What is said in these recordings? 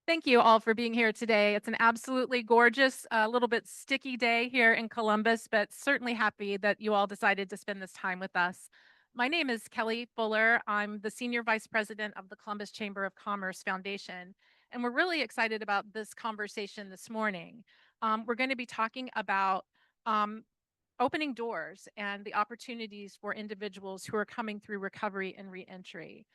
Thank you all for being here today. It's an absolutely gorgeous, a little bit sticky day here in Columbus, but certainly happy that you all decided to spend this time with us. My name is Kelly Fuller. I'm the Senior Vice President of the Columbus Chamber of Commerce Foundation, and we're really excited about this conversation this morning. We're going to be talking about um, opening doors and the opportunities for individuals who are coming through recovery and reentry.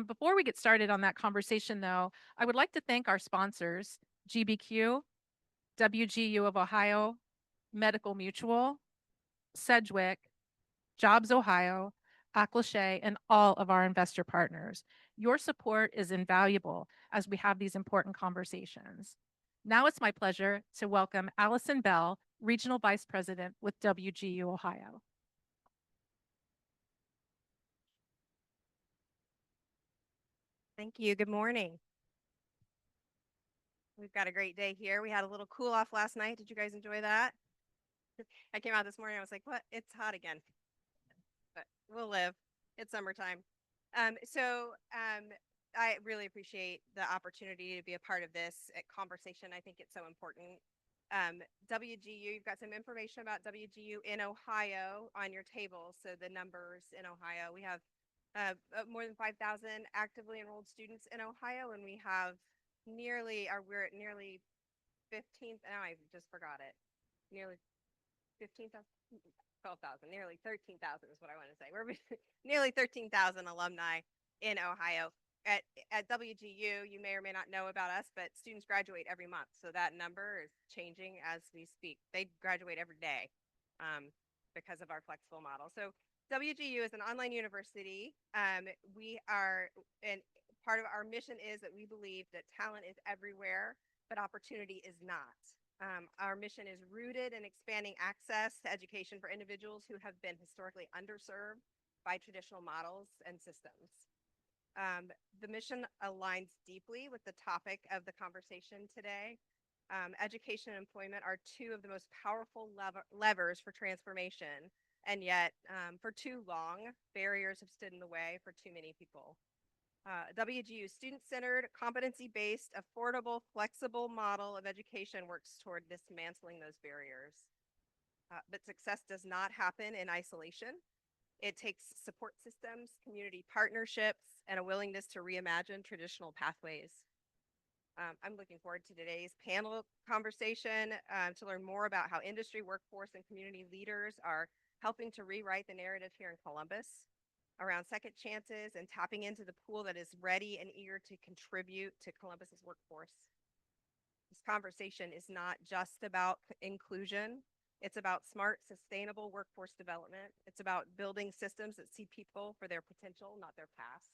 Before we get started on that conversation, though, I would like to thank our sponsors, GBQ, WGU of Ohio, Medical Mutual, Sedgwick, Jobs Ohio, Acclache, and all of our investor partners. Your support is invaluable as we have these important conversations. Now it's my pleasure to welcome Allison Bell, Regional Vice President with WGU Ohio. Thank you. Good morning. We've got a great day here. We had a little cool off last night. Did you guys enjoy that? I came out this morning. I was like, what? It's hot again, but we'll live. It's summertime. I really appreciate the opportunity to be a part of this conversation. I think it's so important. WGU, you've got some information about WGU in Ohio on your table. So the numbers in Ohio, we have more than 5,000 actively enrolled students in Ohio, and we have we're at nearly 15. Now I just forgot it. Nearly 15,000, 12,000, nearly 13,000 is what I want to say. We're nearly 13,000 alumni in Ohio. At WGU, you may or may not know about us, but students graduate every month. So that number is changing as we speak. They graduate every day because of our flexible model. So WGU is an online university. We are, and part of our mission is that we believe that talent is everywhere, but opportunity is not. Our mission is rooted in expanding access to education for individuals who have been historically underserved by traditional models and systems. The mission aligns deeply with the topic of the conversation today. Education and employment are two of the most powerful levers for transformation, and yet for too long, barriers have stood in the way for too many people. WGU's student-centered, competency-based, affordable, flexible model of education works toward dismantling those barriers. But success does not happen in isolation. It takes support systems, community partnerships, and a willingness to reimagine traditional pathways. I'm looking forward to today's panel conversation to learn more about how industry, workforce, and community leaders are helping to rewrite the narrative here in Columbus around second chances and tapping into the pool that is ready and eager to contribute to Columbus's workforce. This conversation is not just about inclusion. It's about smart, sustainable workforce development. It's about building systems that see people for their potential, not their past.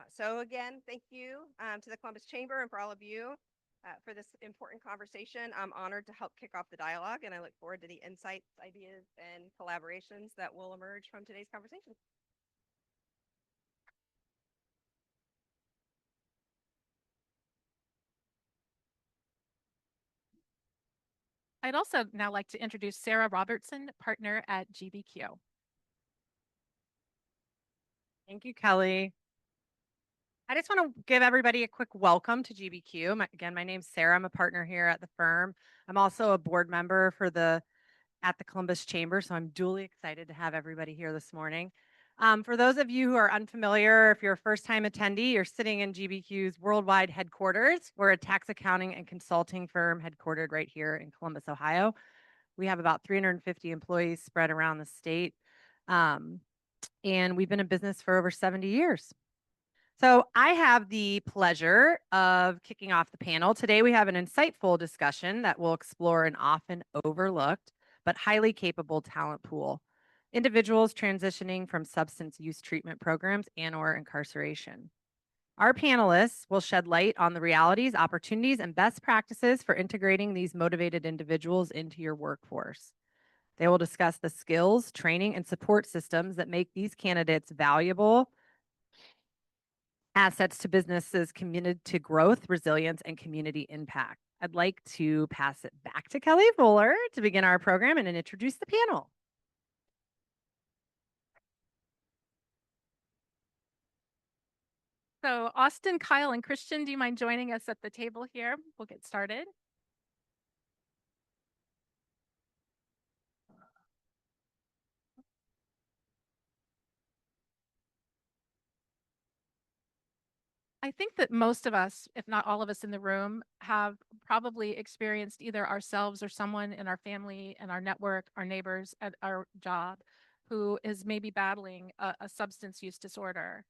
So again, thank you to the Columbus Chamber and for all of you for this important conversation. I'm honored to help kick off the dialogue, and I look forward to the insights, ideas, and collaborations that will emerge from today's conversation. I'd also now like to introduce Sarah Robertson, partner at GBQ. Thank you, Kelly. I just want to give everybody a quick welcome to GBQ. Again, my name's Sarah. I'm a partner here at the firm. I'm also a board member at the Columbus Chamber, so I'm duly excited to have everybody here this morning. For those of you who are unfamiliar, if you're a first-time attendee, you're sitting in GBQ's worldwide headquarters. We're a tax accounting and consulting firm headquartered right here in Columbus, Ohio. We have about 350 employees spread around the state, and we've been in business for over 70 years. So I have the pleasure of kicking off the panel. Today we have an insightful discussion that will explore an often overlooked but highly capable talent pool, individuals transitioning from substance use treatment programs and/or incarceration. Our panelists will shed light on the realities, opportunities, and best practices for integrating these motivated individuals into your workforce. They will discuss the skills, training, and support systems that make these candidates valuable assets to businesses committed to growth, resilience, and community impact. I'd like to pass it back to Kelly Fuller to begin our program and introduce the panel. So Austin, Kyle, and Christian, do you mind joining us at the table here? We'll get started. I think that most of us, if not all of us in the room, have probably experienced either ourselves or someone in our family and our network, our neighbors at our job, who is maybe battling a substance use disorder.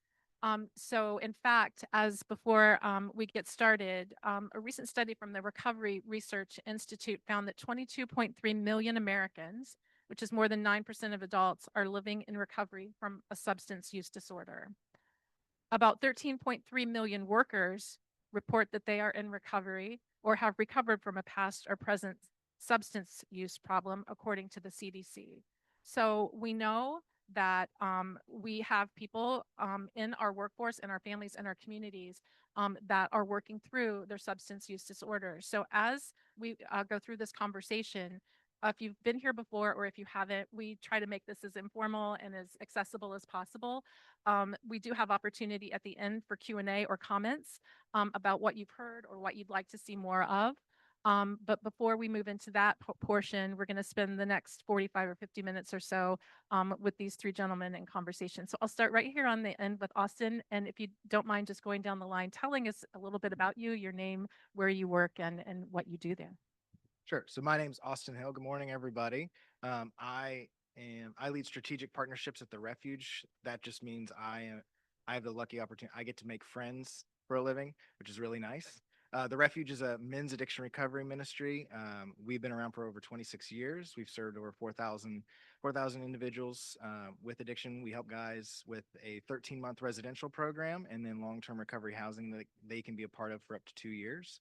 So, in fact, as before we get started, a recent study from the Recovery Research Institute found that 22.3 million Americans, which is more than 9% of adults, are living in recovery from a substance use disorder. About 13.3 million workers report that they are in recovery or have recovered from a past or present substance use problem, according to the CDC. So we know that we have people in our workforce, in our families, in our communities that are working through their substance use disorders. So as we go through this conversation, if you've been here before or if you haven't, we try to make this as informal and as accessible as possible. We do have opportunity at the end for Q&A or comments about what you've heard or what you'd like to see more of. But before we move into that portion, we're going to spend the next 45 or 50 minutes or so with these three gentlemen in conversation. So I'll start right here on the end with Austin. And if you don't mind just going down the line, telling us a little bit about you, your name, where you work, and what you do there. Sure. So my name's Austin Hill. Good morning, everybody. I lead strategic partnerships at the Refuge. That just means I have the lucky opportunity. I get to make friends for a living, which is really nice. The Refuge is a men's addiction recovery ministry. We've been around for over 26 years. We've served over 4,000 individuals with addiction. We help guys with a 13-month residential program and then long-term recovery housing that they can be a part of for up to 2 years.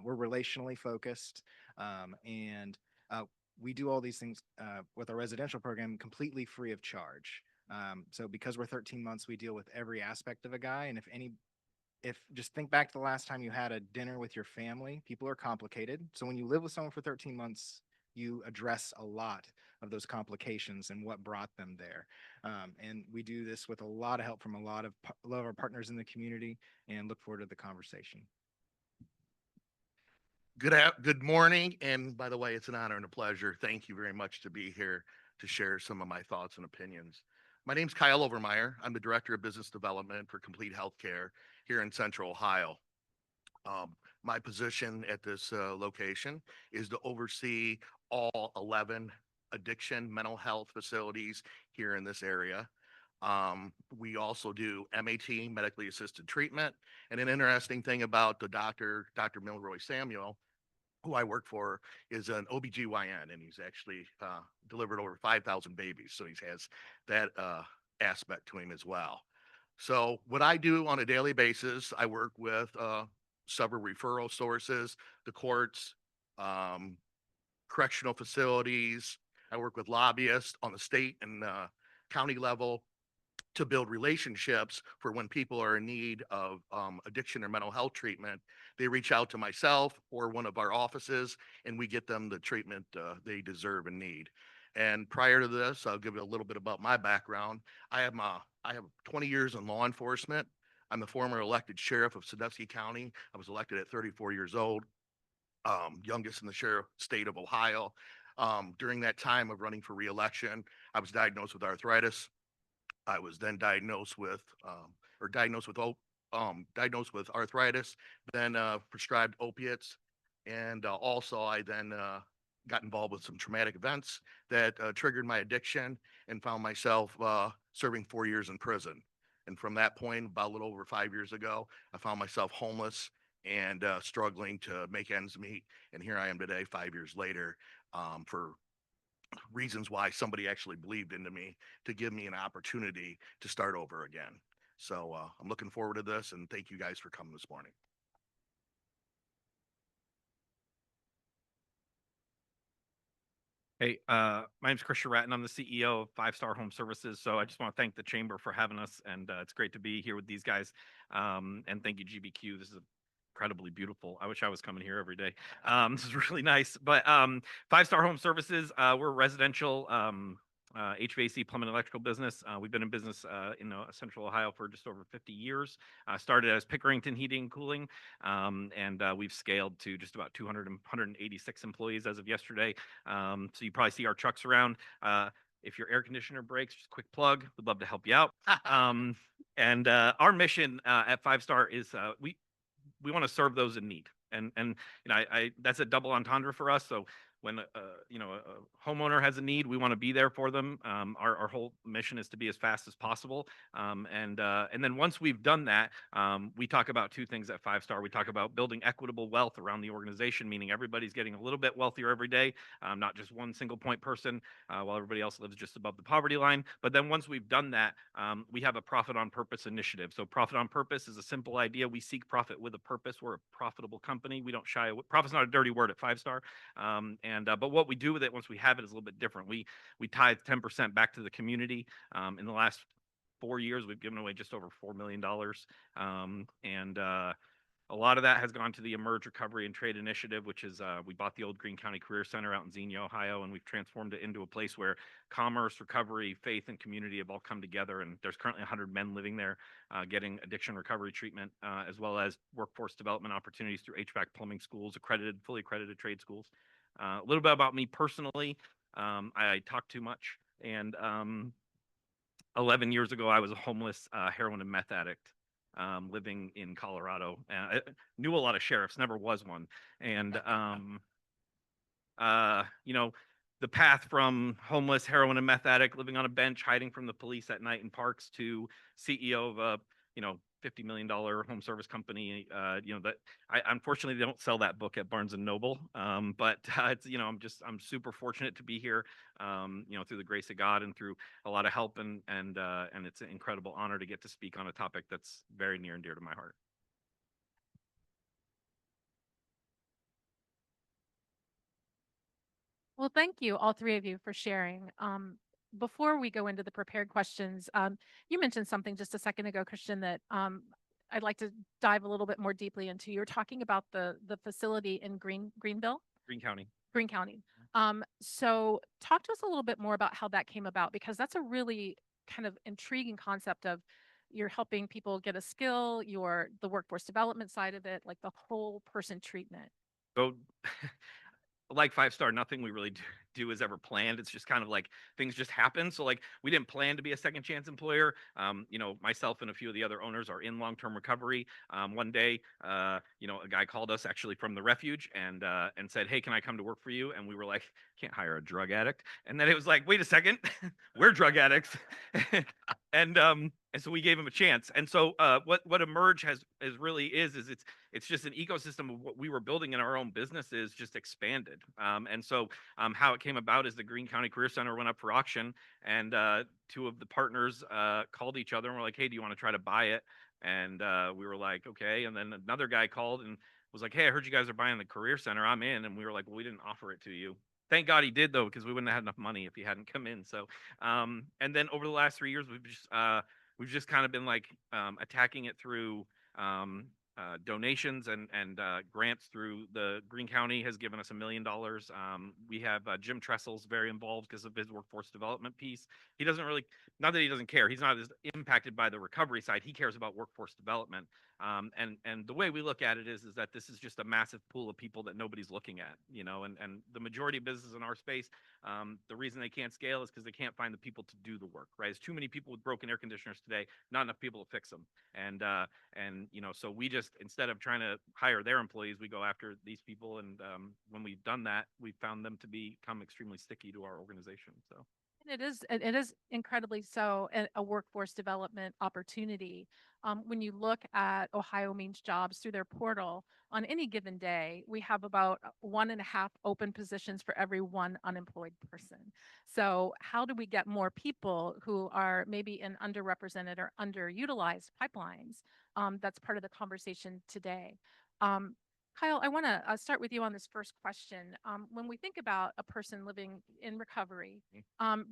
We're relationally focused, and we do all these things with our residential program completely free of charge. So because we're 13 months, we deal with every aspect of a guy. And if just think back to the last time you had a dinner with your family, people are complicated. So when you live with someone for 13 months, you address a lot of those complications and what brought them there. And we do this with a lot of help from a lot of our partners in the community, and look forward to the conversation. Good morning, and by the way, it's an honor and a pleasure. Thank you very much to be here to share some of my thoughts and opinions. My name's Kyle Overmeyer. I'm the Director of Business Development for Complete Healthcare here in Central Ohio. My position at this location is to oversee all 11 addiction mental health facilities here in this area. We also do MAT, medically assisted treatment. And an interesting thing about the Dr. Milroy Samuel, who I work for, is an OBGYN, and he's actually delivered over 5,000 babies. So he has that aspect to him as well. So what I do on a daily basis, I work with several referral sources, the courts, correctional facilities. I work with lobbyists on the state and county level to build relationships for when people are in need of addiction or mental health treatment. They reach out to myself or one of our offices, and we get them the treatment they deserve and need. And prior to this, I'll give you a little bit about my background. I have 20 years in law enforcement. I'm the former elected sheriff of Sandusky County. I was elected at 34 years old, youngest in the sheriff state of Ohio. During that time of running for reelection, I was diagnosed with arthritis. I was then diagnosed with arthritis, then prescribed opiates, and also I then got involved with some traumatic events that triggered my addiction and found myself serving 4 years in prison. And from that point, about a little over 5 years ago, I found myself homeless and struggling to make ends meet. And here I am today, 5 years later, for reasons why somebody actually believed into me to give me an opportunity to start over again. So I'm looking forward to this, and thank you guys for coming this morning. Hey, my name's Christian Ratton. I'm the CEO of 5 Star Home Services. So I just want to thank the chamber for having us, and it's great to be here with these guys. And thank you, GBQ. This is incredibly beautiful. I wish I was coming here every day. This is really nice. But 5 Star Home Services, we're a residential HVAC plumbing and electrical business. We've been in business in Central Ohio for just over 50 years. Started as Pickerington Heating and Cooling, and we've scaled to just about 186 employees as of yesterday. So you probably see our trucks around. If your air conditioner breaks, just a quick plug. We'd love to help you out. And our mission at Five Star is we want to serve those in need. And I that's a double entendre for us. So when a homeowner has a need, we want to be there for them. Our whole mission is to be as fast as possible. And then once we've done that, we talk about two things at Five Star. We talk about building equitable wealth around the organization, meaning everybody's getting a little bit wealthier every day, not just one single point person, while everybody else lives just above the poverty line. But then once we've done that, we have a profit on purpose initiative. So profit on purpose is a simple idea. We seek profit with a purpose. We're a profitable company. We don't shy away. Profit's not a dirty word at Five Star. But what we do with it once we have it is a little bit different. We tithe 10% back to the community. In the last 4 years, we've given away just over $4 million. A lot of that has gone to the Emerge Recovery and Trade Initiative, which is we bought the old Greene County Career Center out in Xenia, Ohio, and we've transformed it into a place where commerce, recovery, faith, and community have all come together. And there's currently 100 men living there getting addiction recovery treatment, as well as workforce development opportunities through HVAC plumbing schools, fully accredited trade schools. A little bit about me personally. I talk too much, and 11 years ago, I was a homeless heroin and meth addict living in Colorado. I knew a lot of sheriffs, never was one. And, the path from homeless heroin and meth addict living on a bench, hiding from the police at night in parks to CEO of a, $50 million home service company, that I unfortunately they don't sell that book at Barnes and Noble. But it's, I'm super fortunate to be here, through the grace of God and through a lot of help, and it's an incredible honor to get to speak on a topic that's very near and dear to my heart. Well, thank you, all three of you, for sharing. Before we go into the prepared questions, you mentioned something just a second ago, Christian, that I'd like to dive a little bit more deeply into. You were talking about the facility in Greenville, Greene County. Greene County. So talk to us a little bit more about how that came about, because that's a really kind of intriguing concept of you're helping people get a skill, the workforce development side of it, like the whole person treatment. So like Five Star, nothing we really do is ever planned. It's just kind of like things just happen. So like we didn't plan to be a second chance employer. Myself and a few of the other owners are in long-term recovery. One day, a guy called us actually from the refuge and said, "Hey, can I come to work for you?" And we were like, "Can't hire a drug addict." And then it was like, "Wait a second, we're drug addicts." And so we gave him a chance. And so what Emerge has really is it's just an ecosystem of what we were building in our own businesses just expanded. And so how it came about is the Greene County Career Center went up for auction, and two of the partners called each other and were like, "Hey, do you want to try to buy it?" And we were like, "Okay." And then another guy called and was like, "Hey, I heard you guys are buying the Career Center. I'm in." And we were like, "Well, we didn't offer it to you." Thank God he did, though, because we wouldn't have had enough money if he hadn't come in. So, and then over the last 3 years, we've just kind of been like attacking it through donations and grants through the Greene County has given us $1 million. We have Jim Tressel's very involved because of his workforce development piece. He doesn't really, not that he doesn't care. He's not as impacted by the recovery side. He cares about workforce development. And the way we look at it is that this is just a massive pool of people that nobody's looking at, and the majority of businesses in our space, the reason they can't scale is because they can't find the people to do the work, right? There's too many people with broken air conditioners today, not enough people to fix them. And so we just, instead of trying to hire their employees, we go after these people. And when we've done that, we've found them to become extremely sticky to our organization. So. And it is incredibly so a workforce development opportunity. When you look at Ohio Means Jobs through their portal, on any given day, we have about 1.5 open positions for every one unemployed person. So how do we get more people who are maybe in underrepresented or underutilized pipelines? That's part of the conversation today. Kyle, I want to start with you on this first question. When we think about a person living in recovery,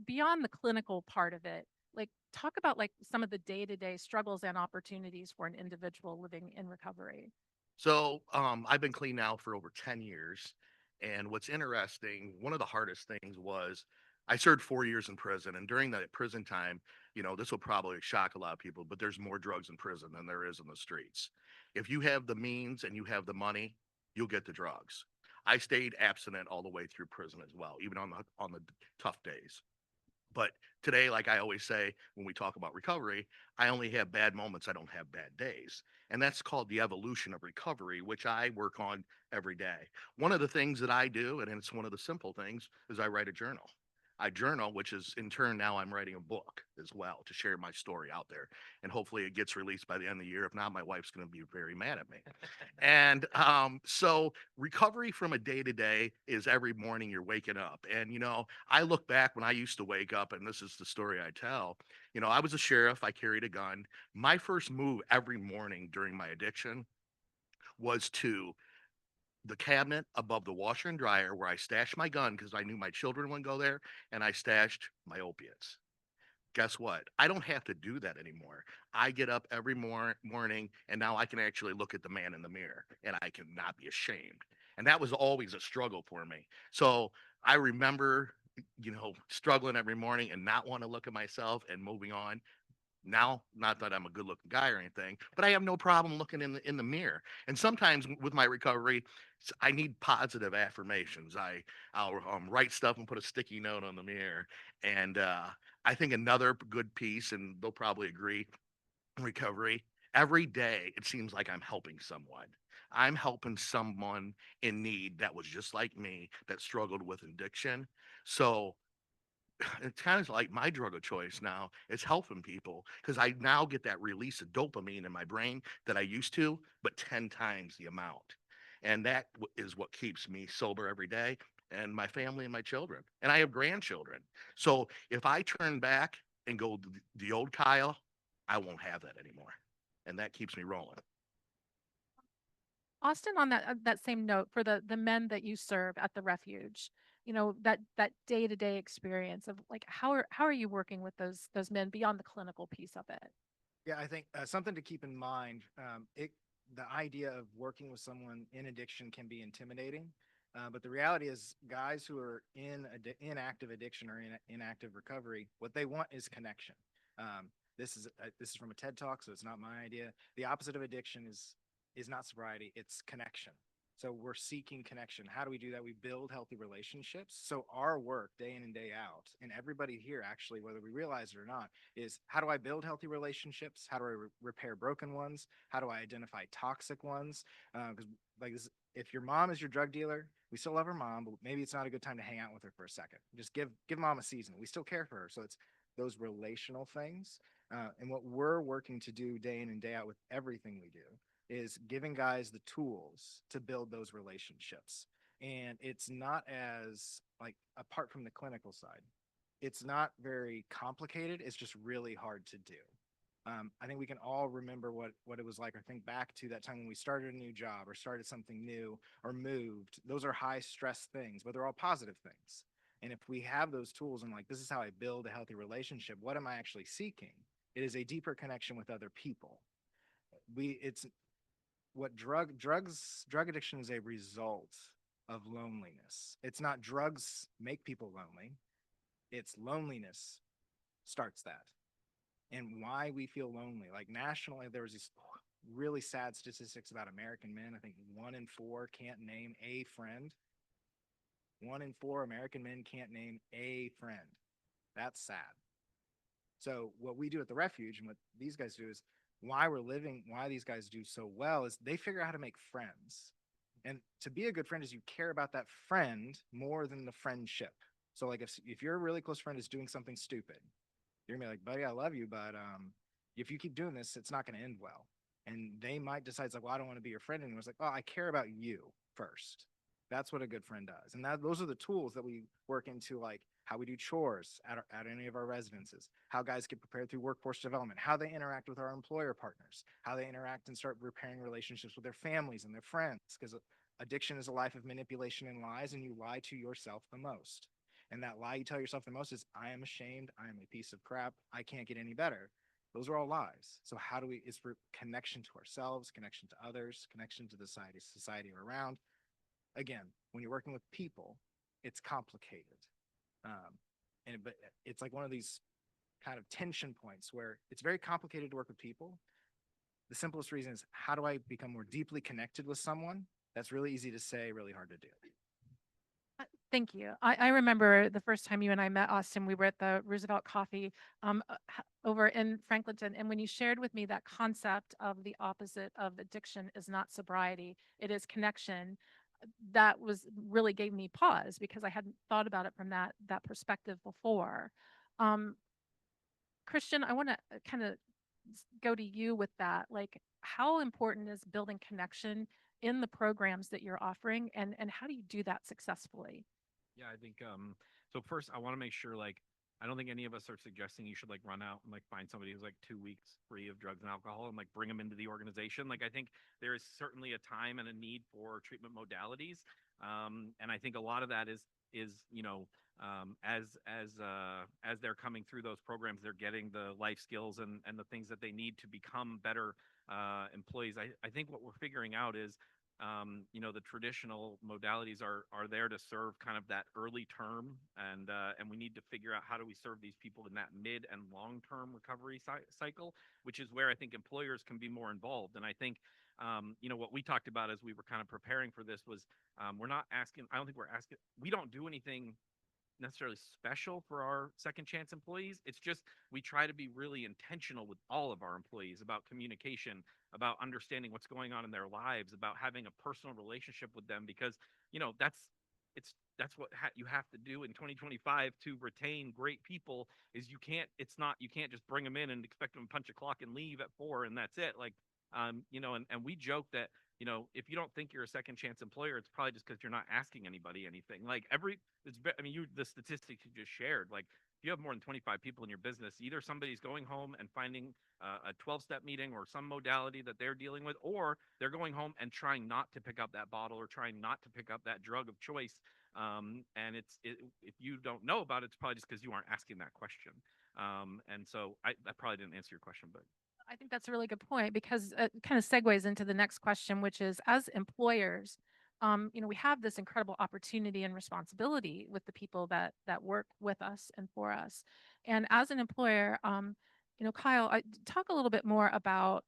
beyond the clinical part of it, like talk about like some of the day-to-day struggles and opportunities for an individual living in recovery. So I've been clean now for over 10 years. And what's interesting, one of the hardest things was I served 4 years in prison, and during that prison time, this will probably shock a lot of people, but there's more drugs in prison than there is in the streets. If you have the means and you have the money, you'll get the drugs. I stayed abstinent all the way through prison as well, even on the tough days. But today, like I always say when we talk about recovery, I only have bad moments. I don't have bad days. And that's called the evolution of recovery, which I work on every day. One of the things that I do, and it's one of the simple things, is I write a journal. I journal, which is in turn now I'm writing a book as well to share my story out there. And hopefully it gets released by the end of the year. If not, my wife's going to be very mad at me. And so recovery from a day to day is every morning you're waking up. And, I look back when I used to wake up, and this is the story I tell. I was a sheriff, I carried a gun. My first move every morning during my addiction was to the cabinet above the washer and dryer where I stashed my gun because I knew my children wouldn't go there, and I stashed my opiates. Guess what? I don't have to do that anymore. I get up every morning and now I can actually look at the man in the mirror and I can not be ashamed. And that was always a struggle for me. So I remember, struggling every morning and not want to look at myself and moving on. Now, not that I'm a good looking guy or anything, but I have no problem looking in the mirror. And sometimes with my recovery, I need positive affirmations. I'll write stuff and put a sticky note on the mirror. And I think another good piece, and they'll probably agree, in recovery, every day it seems like I'm helping someone. I'm helping someone in need that was just like me that struggled with addiction. So it's kind of like my drug of choice now. It's helping people because I now get that release of dopamine in my brain that I used to, but 10 times the amount. And that is what keeps me sober every day, and my family and my children. And I have grandchildren. So if I turn back and go the old Kyle, I won't have that anymore. And that keeps me rolling. Austin, on that same note, for the men that you serve at the refuge, that day-to-day experience of like how are you working with those men beyond the clinical piece of it? Yeah, I think something to keep in mind. The idea of working with someone in addiction can be intimidating, but the reality is, guys who are in active addiction or in inactive recovery, what they want is connection. This is from a TED Talk, so it's not my idea. The opposite of addiction is not sobriety; it's connection. So we're seeking connection. How do we do that? We build healthy relationships. So our work day in and day out, and everybody here actually, whether we realize it or not, is how do I build healthy relationships? How do I repair broken ones? How do I identify toxic ones? Because like this, if your mom is your drug dealer, we still love her mom, but maybe it's not a good time to hang out with her for a second. Just give mom a season. We still care for her. So it's those relational things. And what we're working to do day in and day out with everything we do is giving guys the tools to build those relationships. And it's not as like apart from the clinical side, it's not very complicated. It's just really hard to do. I think we can all remember what it was like, or think back to that time when we started a new job or started something new or moved. Those are high stress things, but they're all positive things. And if we have those tools and like, this is how I build a healthy relationship, what am I actually seeking? It is a deeper connection with other people. It's what drug addiction is a result of loneliness. It's not drugs make people lonely, it's loneliness starts that. And why we feel lonely, like nationally, there was these really sad statistics about American men. I think 1 in 4 can't name a friend. 1 in 4 American men can't name a friend. That's sad. So what we do at the refuge and what these guys do is why these guys do so well is they figure out how to make friends. And to be a good friend is you care about that friend more than the friendship. So like if your really close friend is doing something stupid, you're gonna be like, buddy, I love you, but if you keep doing this, it's not gonna end well. And they might decide, it's like, well, I don't want to be your friend anymore. It's like, oh, I care about you first. That's what a good friend does. And those are the tools that we work into, like how we do chores at any of our residences, how guys get prepared through workforce development, how they interact with our employer partners, how they interact and start repairing relationships with their families and their friends. Because addiction is a life of manipulation and lies, and you lie to yourself the most. And that lie you tell yourself the most is, I am ashamed, I am a piece of crap, I can't get any better. Those are all lies. So how do we, it's for connection to ourselves, connection to others, connection to the society around. Again, when you're working with people, it's complicated. Um, but it's like one of these kind of tension points where it's very complicated to work with people. The simplest reason is, how do I become more deeply connected with someone? That's really easy to say, really hard to do. Thank you. I remember the first time you and I met, Austin, we were at the Roosevelt Coffee over in Franklinton. And when you shared with me that concept of the opposite of addiction is not sobriety, it is connection, that was really gave me pause because I hadn't thought about it from that perspective before. Um, Christian, I want to kind of go to you with that. Like, how important is building connection in the programs that you're offering, and how do you do that successfully? Yeah, I think so first I want to make sure like I don't think any of us are suggesting you should like run out and like find somebody who's like 2 weeks free of drugs and alcohol and like bring them into the organization. Like I think there is certainly a time and a need for treatment modalities. And I think a lot of that is as they're coming through those programs, they're getting the life skills and the things that they need to become better employees. I think what we're figuring out is the traditional modalities are there to serve kind of that early term, and we need to figure out how do we serve these people in that mid and long term recovery cycle, which is where I think employers can be more involved. And I think what we talked about as we were kind of preparing for this was we're not asking. I don't think we're asking. We don't do anything necessarily special for our second chance employees. It's just we try to be really intentional with all of our employees about communication, about understanding what's going on in their lives, about having a personal relationship with them, because that's what you have to do in 2025 to retain great people. Is you can't just bring them in and expect them to punch a clock and leave at 4 and that's it. Like and we joke that if you don't think you're a second chance employer, it's probably just because you're not asking anybody anything. Like the statistics you just shared, like if you have more than 25 people in your business, either somebody's going home and finding a 12-step meeting or some modality that they're dealing with, or they're going home and trying not to pick up that bottle or trying not to pick up that drug of choice. And if you don't know about it, it's probably just because you aren't asking that question. And so I probably didn't answer your question, but I think that's a really good point because it kind of segues into the next question, which is as employers, we have this incredible opportunity and responsibility with the people that work with us and for us. And as an employer, Kyle, talk a little bit more about,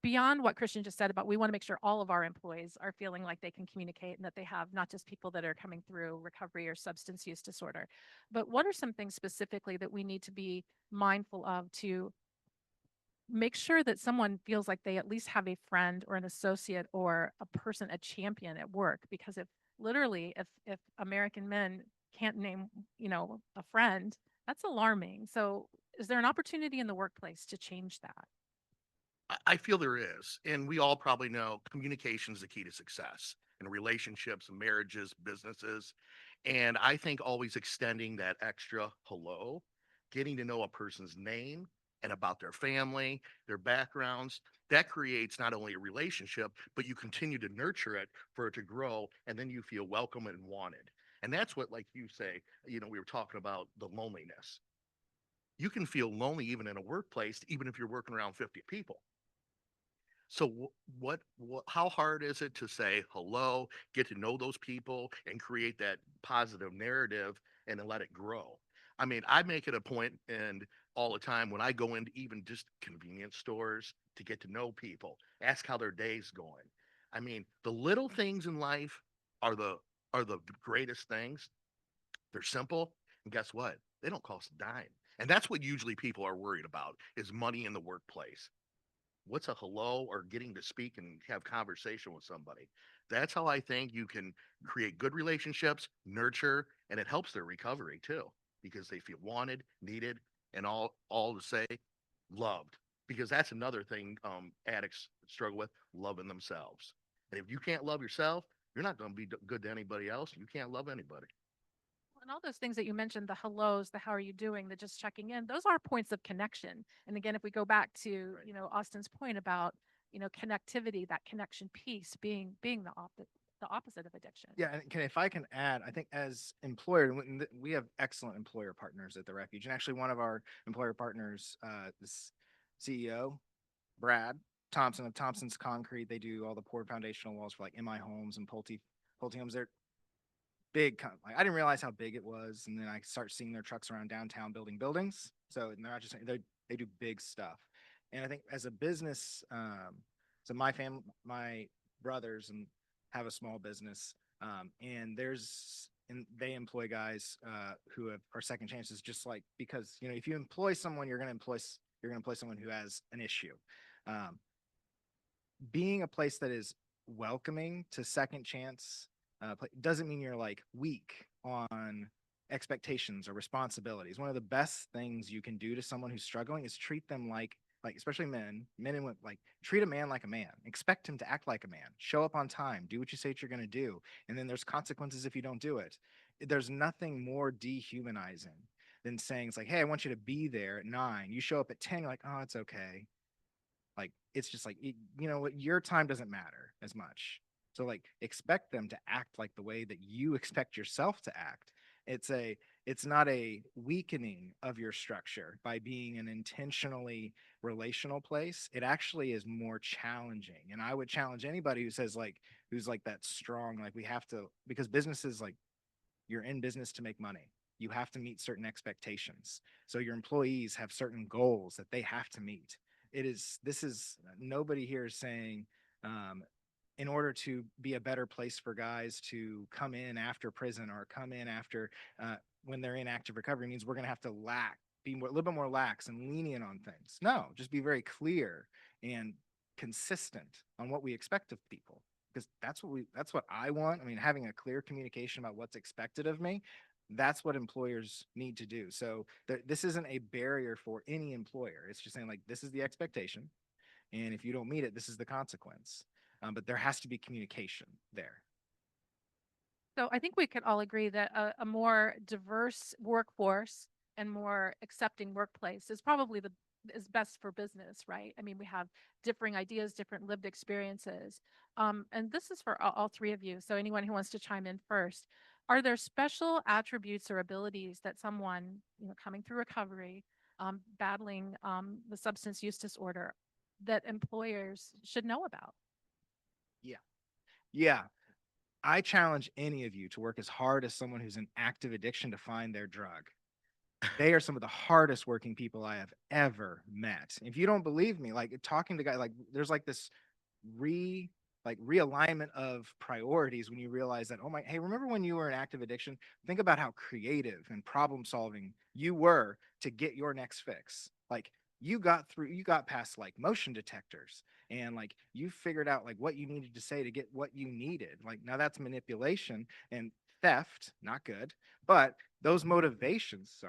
beyond what Christian just said about we want to make sure all of our employees are feeling like they can communicate and that they have not just people that are coming through recovery or substance use disorder, but what are some things specifically that we need to be mindful of to make sure that someone feels like they at least have a friend or an associate or a person, a champion at work? Because if American men can't name, a friend, that's alarming. So is there an opportunity in the workplace to change that? I feel there is, and we all probably know communication is the key to success in relationships, marriages, businesses. And I think always extending that extra hello, getting to know a person's name and about their family, their backgrounds, that creates not only a relationship, but you continue to nurture it for it to grow, and then you feel welcome and wanted. And that's what, like you say, we were talking about the loneliness. You can feel lonely even in a workplace, even if you're working around 50 people. So how hard is it to say hello, get to know those people and create that positive narrative and then let it grow? I mean, I make it a point and all the time when I go into even just convenience stores to get to know people, ask how their day's going. I mean, the little things in life are the greatest things. They're simple, and guess what? They don't cost a dime. And that's what usually people are worried about is money in the workplace. What's a hello or getting to speak and have conversation with somebody? That's how I think you can create good relationships, nurture, and it helps their recovery too, because they feel wanted, needed, and all to say loved. Because that's another thing addicts struggle with, loving themselves. And if you can't love yourself, you're not going to be good to anybody else. You can't love anybody. And all those things that you mentioned, the hellos, the how are you doing, the just checking in, those are points of connection. And again, if we go back to, Austin's point about, connectivity, that connection piece being the opposite of addiction. Yeah, and if I can add, I think as employer, we have excellent employer partners at the Refuge, and actually one of our employer partners, this CEO, Brad Thompson of Thompson's Concrete, they do all the poured foundational walls for like MI Homes and Pulte Homes. Like I didn't realize how big it was, and then I start seeing their trucks around downtown building buildings. So and they're not just they do big stuff. And I think as a business, so my brothers and have a small business, and they employ guys are second chances, just like because if you employ someone, you're going to employ someone who has an issue. Um, Being a place that is welcoming to second chance doesn't mean you're like weak on expectations or responsibilities. One of the best things you can do to someone who's struggling is treat them like especially men and women, like treat a man like a man, expect him to act like a man, show up on time, do what you say that you're going to do, and then there's consequences if you don't do it. There's nothing more dehumanizing than saying it's like, hey, I want you to be there at 9, you show up at 10, you're like, oh, it's okay. Like it's just like what, your time doesn't matter as much. So like expect them to act like the way that you expect yourself to act. It's not a weakening of your structure by being an intentionally relational place. It actually is more challenging. And I would challenge anybody who says like who's like that strong, like we have to, because businesses, like, you're in business to make money. You have to meet certain expectations. So your employees have certain goals that they have to meet. This is nobody here is saying, um, in order to be a better place for guys to come in after prison or come in after when they're in active recovery means we're going to have to be a little bit more lax and lenient on things. No, just be very clear and consistent on what we expect of people, because that's what I want. I mean, having a clear communication about what's expected of me, that's what employers need to do. So this isn't a barrier for any employer. It's just saying like this is the expectation, and if you don't meet it, this is the consequence. But there has to be communication there. So I think we could all agree that a more diverse workforce and more accepting workplace is probably the is best for business, right? I mean, we have differing ideas, different lived experiences. And this is for all three of you. So anyone who wants to chime in first, are there special attributes or abilities that someone, coming through recovery, battling the substance use disorder, that employers should know about? Yeah. Yeah. I challenge any of you to work as hard as someone who's in active addiction to find their drug. They are some of the hardest working people I have ever met. If you don't believe me, like talking to guys, like there's like this re realignment of priorities when you realize that, oh my, hey, remember when you were in active addiction? Think about how creative and problem solving you were to get your next fix. Like you got past like motion detectors, and like you figured out like what you needed to say to get what you needed. Like now that's manipulation and theft, not good. But those motivations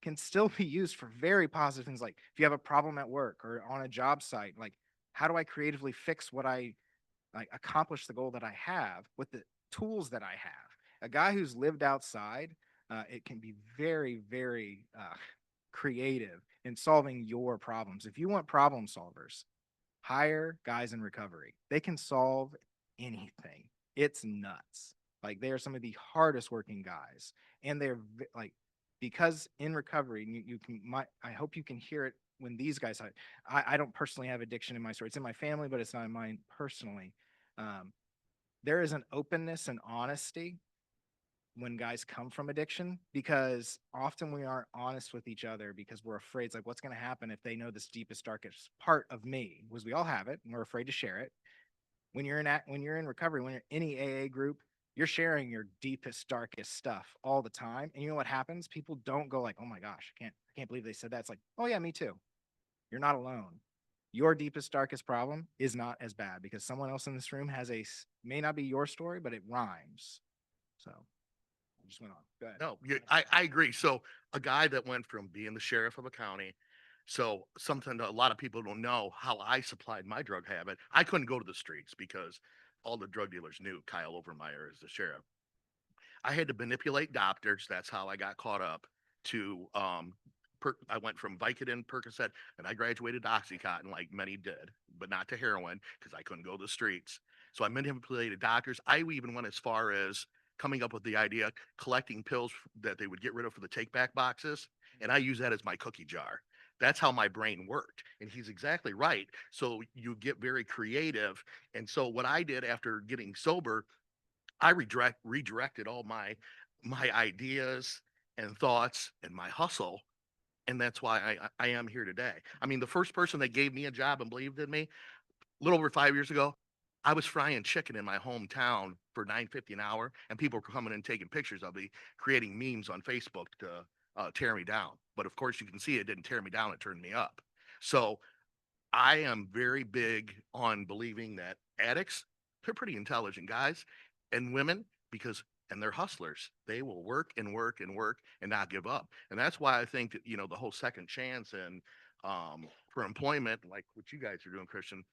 can still be used for very positive things. Like if you have a problem at work or on a job site, like how do I creatively fix what I like, accomplish the goal that I have with the tools that I have? A guy who's lived outside, it can be very, very creative in solving your problems. If you want problem solvers, hire guys in recovery. They can solve anything. It's nuts. Like they are some of the hardest working guys, and like because in recovery, you can. I hope you can hear it when these guys. I don't personally have addiction in my story. It's in my family, but it's not in mine personally. Um, there is an openness and honesty when guys come from addiction, because often we aren't honest with each other because we're afraid. It's like, what's going to happen if they know this deepest, darkest part of me? Because we all have it and we're afraid to share it. When you're in recovery, when you're in any AA group, you're sharing your deepest, darkest stuff all the time. And you know what happens? People don't go like, oh my gosh, I can't believe they said that. It's like, oh yeah, me too. You're not alone. Your deepest, darkest problem is not as bad because someone else in this room may not be your story, but it rhymes. So I just went on. Go ahead. No, I agree. So a guy that went from being the sheriff of a county, so something that a lot of people don't know how I supplied my drug habit. I couldn't go to the streets because all the drug dealers knew Kyle Overmeyer as the sheriff. I had to manipulate doctors. That's how I got caught up to I went from Vicodin, Percocet, and I graduated to Oxycontin like many did, but not to heroin because I couldn't go to the streets. So I manipulated doctors. I even went as far as coming up with the idea collecting pills that they would get rid of for the take back boxes, and I use that as my cookie jar. That's how my brain worked. And he's exactly right. So you get very creative. And so what I did after getting sober, I redirected all my ideas and thoughts and my hustle, and that's why I am here today. I mean, the first person that gave me a job and believed in me, a little over 5 years ago, I was frying chicken in my hometown for 9.50 an hour, and people were coming and taking pictures of me, creating memes on Facebook to tear me down. But of course, you can see it didn't tear me down; it turned me up. So I am very big on believing that addicts, they're pretty intelligent guys and women because and they're hustlers. They will work and work and work and not give up. And that's why I think that, the whole second chance and for employment, like what you guys are doing, Christian,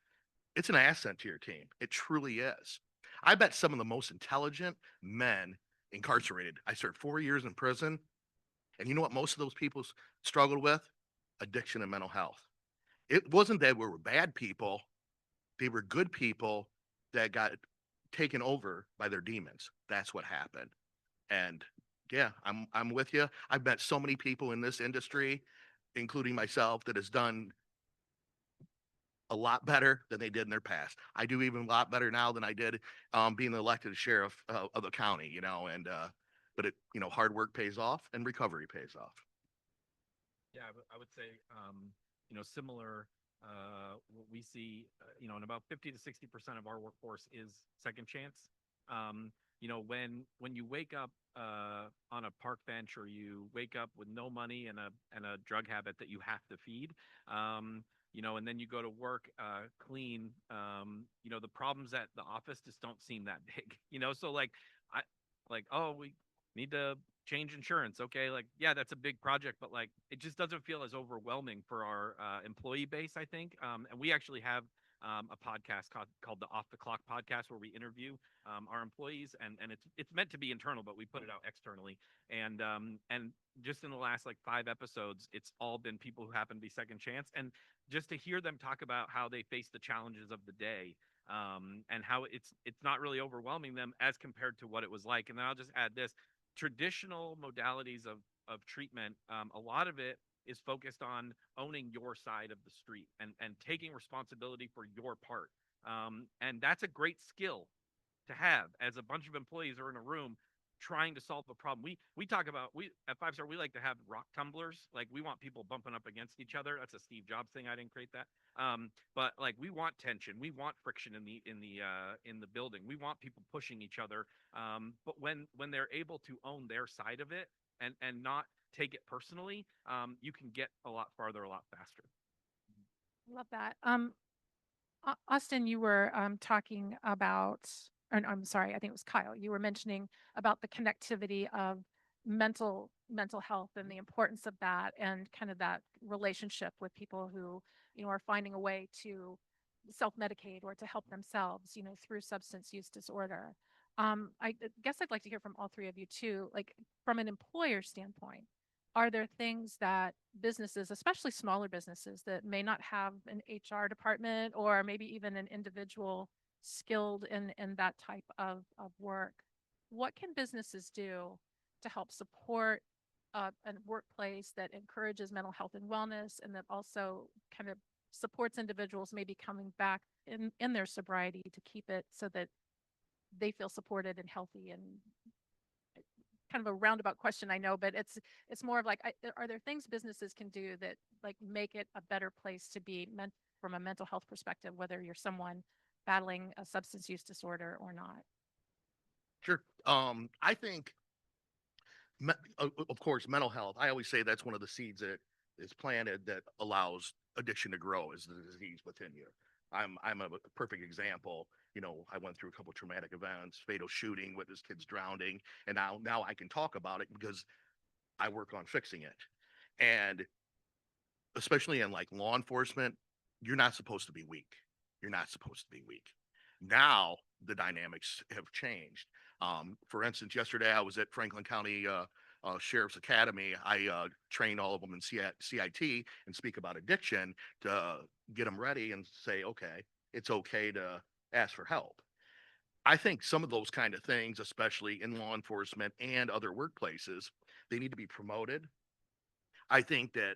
it's an asset to your team. It truly is. I bet some of the most intelligent men incarcerated. I served 4 years in prison. And you know what most of those people struggled with? Addiction and mental health. It wasn't that we were bad people, they were good people that got taken over by their demons. That's what happened. And yeah, I'm with you. I've met so many people in this industry, including myself, that has done a lot better than they did in their past. I do even a lot better now than I did being elected sheriff of the county, and but hard work pays off and recovery pays off. Yeah, I would say, similar. What we see, and about 50 to 60% of our workforce is second chance. When you wake up on a park bench, or you wake up with no money and a drug habit that you have to feed, and then you go to work clean, the problems at the office just don't seem that big. So I oh, we need to change insurance. Okay, yeah, that's a big project, but it just doesn't feel as overwhelming for our employee base, I think. And we actually have a podcast called the Off the Clock podcast, where we interview our employees, and it's meant to be internal, but we put it out externally. And just in the last 5 episodes, it's all been people who happen to be second chance, and just to hear them talk about how they face the challenges of the day, and how it's not really overwhelming them as compared to what it was like. And then I'll just add this: traditional modalities of treatment, a lot of it is focused on owning your side of the street and taking responsibility for your part. And that's a great skill to have as a bunch of employees are in a room trying to solve a problem. We talk about, we at Five Star, we like to have rock tumblers. We want people bumping up against each other. That's a Steve Jobs thing. I didn't create that. But we want tension. We want friction in the building. We want people pushing each other. But when they're able to own their side of it and not take it personally, you can get a lot farther, a lot faster. Love that. Austin, you were talking about, or I'm sorry, I think it was Kyle. You were mentioning about the connectivity of mental health and the importance of that, and kind of that relationship with people who are finding a way to self-medicate or to help themselves, through substance use disorder. I guess I'd like to hear from all three of you too, from an employer standpoint. Are there things that businesses, especially smaller businesses that may not have an HR department, or maybe even an individual skilled in that type of work, what can businesses do to help support a workplace that encourages mental health and wellness, and that also kind of supports individuals maybe coming back in their sobriety to keep it so that they feel supported and healthy? And kind of a roundabout question, I know, but it's more of are there things businesses can do that make it a better place to be meant from a mental health perspective, whether you're someone battling a substance use disorder or not? Sure. I think, of course, mental health. I always say that's one of the seeds that is planted that allows addiction to grow, is the disease within you. I'm a perfect example. I went through a couple traumatic events, fatal shooting, witness kids drowning, and now I can talk about it because I work on fixing it. And especially in law enforcement, you're not supposed to be weak. You're not supposed to be weak. Now the dynamics have changed. For instance, yesterday I was at Franklin County Sheriff's Academy. I train all of them in CIT and speak about addiction to get them ready and say, okay, it's okay to ask for help. I think some of those kind of things, especially in law enforcement and other workplaces, they need to be promoted. I think that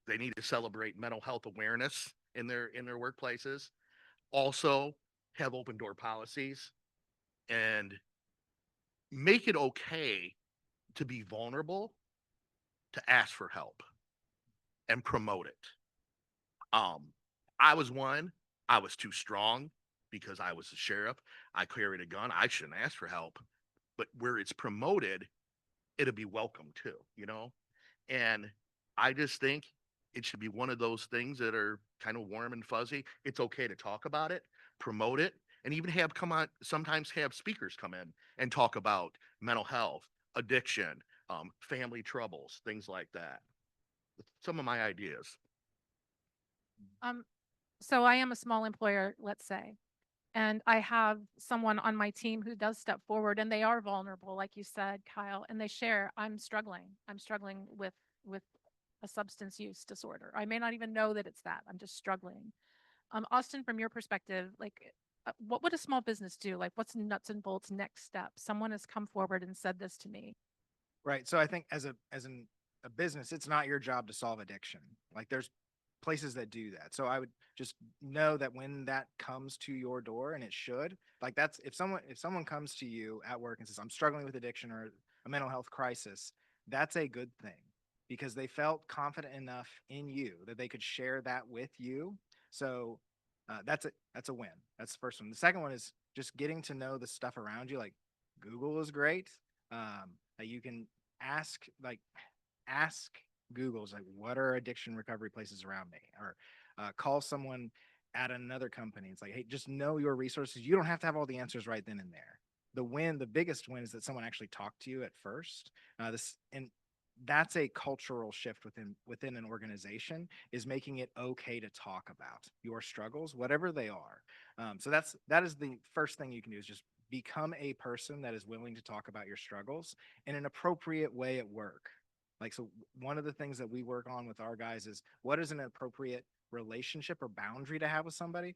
they need to celebrate mental health awareness in their workplaces. Also, have open door policies and make it okay to be vulnerable, to ask for help and promote it. Um, I was one, I was too strong because I was a sheriff. I carried a gun. I shouldn't ask for help. But where it's promoted, it'll be welcome too, you know? And I just think it should be one of those things that are kind of warm and fuzzy. It's okay to talk about it, promote it, and even have come on, sometimes have speakers come in and talk about mental health, addiction, family troubles, things like that. Some of my ideas. Um, so I am a small employer, let's say, and I have someone on my team who does step forward and they are vulnerable, like you said, Kyle, and they share, I'm struggling. I'm struggling with a substance use disorder. I may not even know that it's that. I'm just struggling. Austin, from your perspective, like what would a small business do? Like what's nuts and bolts next step? Someone has come forward and said this to me. Right. So I think a business, it's not your job to solve addiction. Like there's places that do that. So I would just know that when that comes to your door, and it should, like that's if someone comes to you at work and says, I'm struggling with addiction or a mental health crisis, that's a good thing because they felt confident enough in you that they could share that with you. So that's a win. That's the first one. The second one is just getting to know the stuff around you. Like Google is great. You can ask like ask Google's like, what are addiction recovery places around me? Or call someone at another company. It's like, hey, just know your resources. You don't have to have all the answers right then and there. The biggest win is that someone actually talked to you at first. And that's a cultural shift within an organization, is making it okay to talk about your struggles, whatever they are. So that is the first thing you can do, is just become a person that is willing to talk about your struggles in an appropriate way at work. Like, so one of the things that we work on with our guys is, what is an appropriate relationship or boundary to have with somebody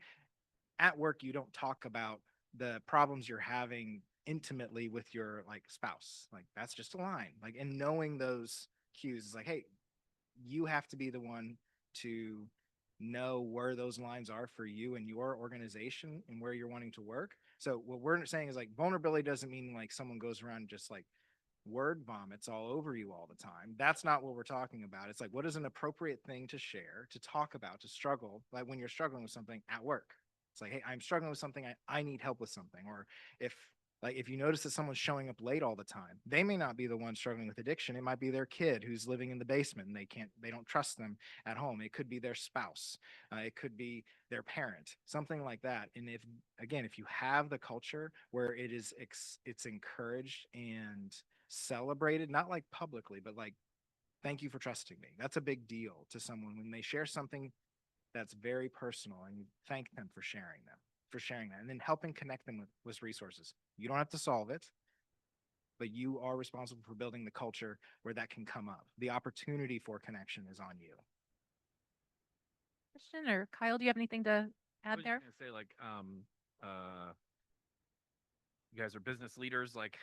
at work. You don't talk about the problems you're having intimately with your like spouse. Like that's just a line. Like, and knowing those cues is like, hey, you have to be the one to know where those lines are for you and your organization and where you're wanting to work. So what we're saying is, like, vulnerability doesn't mean like someone goes around just like word vomits all over you all the time. That's not what we're talking about. It's like, what is an appropriate thing to share, to talk about, to struggle, like when you're struggling with something at work. It's like, hey, I'm struggling with something. I need help with something. Or if if you notice that someone's showing up late all the time, they may not be the one struggling with addiction. It might be their kid who's living in the basement and they don't trust them at home. It could be their spouse. It could be their parent, something like that. And if you have the culture where it's encouraged and celebrated, not like publicly, but like, thank you for trusting me. That's a big deal to someone when they share something that's very personal, and you thank them for sharing that, and then helping connect them with resources. You don't have to solve it, but you are responsible for building the culture where that can come up. The opportunity for connection is on you. Christian or Kyle, do you have anything to I add was there? just gonna say, like, you guys are business leaders. Like,